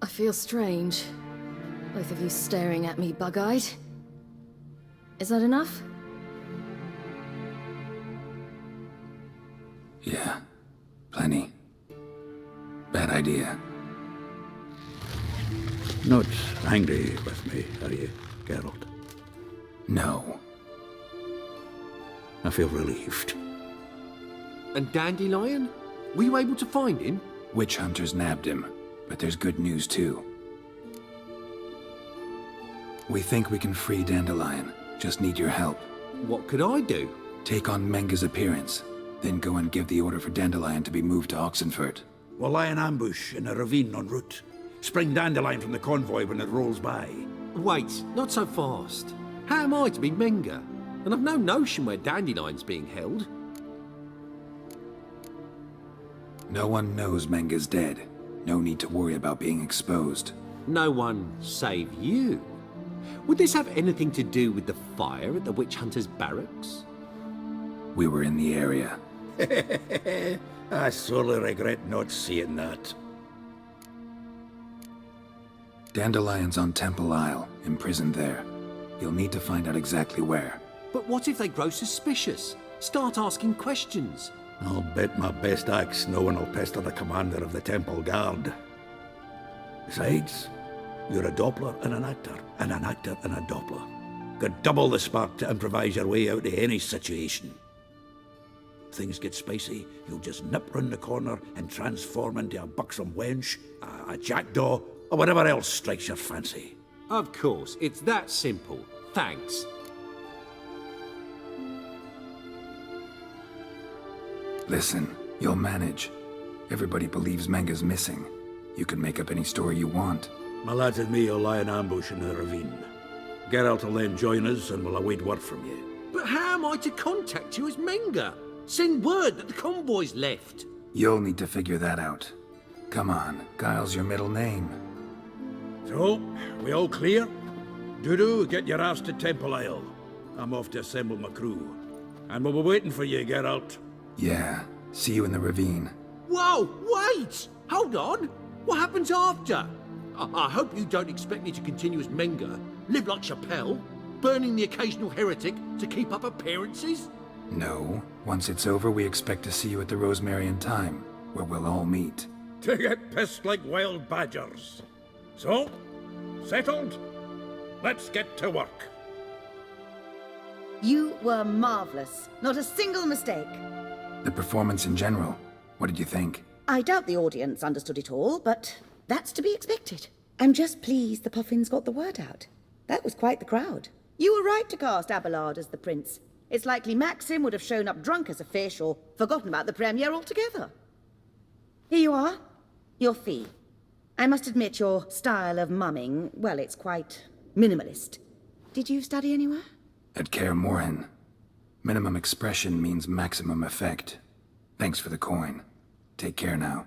I feel strange. Both of you staring at me bug-eyed. Is that enough? Yeah. Plenty. Bad idea. Not angry with me, are you, Geralt? No. I feel relieved. And Dandelion? Were you able to find him? Witch hunters nabbed him, but there's good news too. We think we can free Dandelion. Just need your help. What could I do? Take on Menga's appearance, then go and give the order for Dandelion to be moved to Oxenfurt. We'll lie in ambush in a ravine en route. Spring Dandelion from the convoy when it rolls by. Wait, not so fast. How am I to be Menga? And I've no notion where Dandelion's being held. No one knows Menga's dead. No need to worry about being exposed. No one save you. Would this have anything to do with the fire at the witch hunter's barracks? We were in the area. I sorely regret not seeing that. Dandelion's on Temple Isle, imprisoned there. You'll need to find out exactly where. But what if they grow suspicious? Start asking questions? I'll bet my best axe no one will pester the commander of the Temple Guard. Besides, you're a Doppler and an actor, and an actor and a Doppler. Got double the spark to improvise your way out of any situation. Things get spicy, you'll just nip round the corner and transform into a buxom wench, a jackdaw, or whatever else strikes your fancy. Of course, it's that simple. Thanks. Listen, you'll manage. Everybody believes Menga's missing. You can make up any story you want. My lads and me will lie in ambush in the ravine. Geralt will then join us and we'll await word from you. But how am I to contact you as Menga? Send word that the convoy's left. You'll need to figure that out. Come on, Guile's your middle name. So, we all clear? Dudu, get your ass to Temple Isle. I'm off to assemble my crew. And we'll be waiting for you, Geralt. Yeah, see you in the ravine. Whoa, wait! Hold on! What happens after? I hope you don't expect me to continue as Menga, live like Chappelle, burning the occasional heretic to keep up appearances? No. Once it's over, we expect to see you at the Rosemary in Time, where we'll all meet. To get pissed like wild badgers. So, settled? Let's get to work. You were marvellous. Not a single mistake. The performance in general, what did you think? I doubt the audience understood it all, but that's to be expected. I'm just pleased the Puffins got the word out. That was quite the crowd. You were right to cast Abelard as the prince. It's likely Maxim would have shown up drunk as a fish or forgotten about the premiere altogether. Here you are. Your fee. I must admit your style of mumming, well, it's quite minimalist. Did you study anywhere? At Kaer Morhen. Minimum expression means maximum effect. Thanks for the coin. Take care now.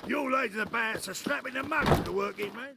You lads of the bands are slapping the mug to work in, man.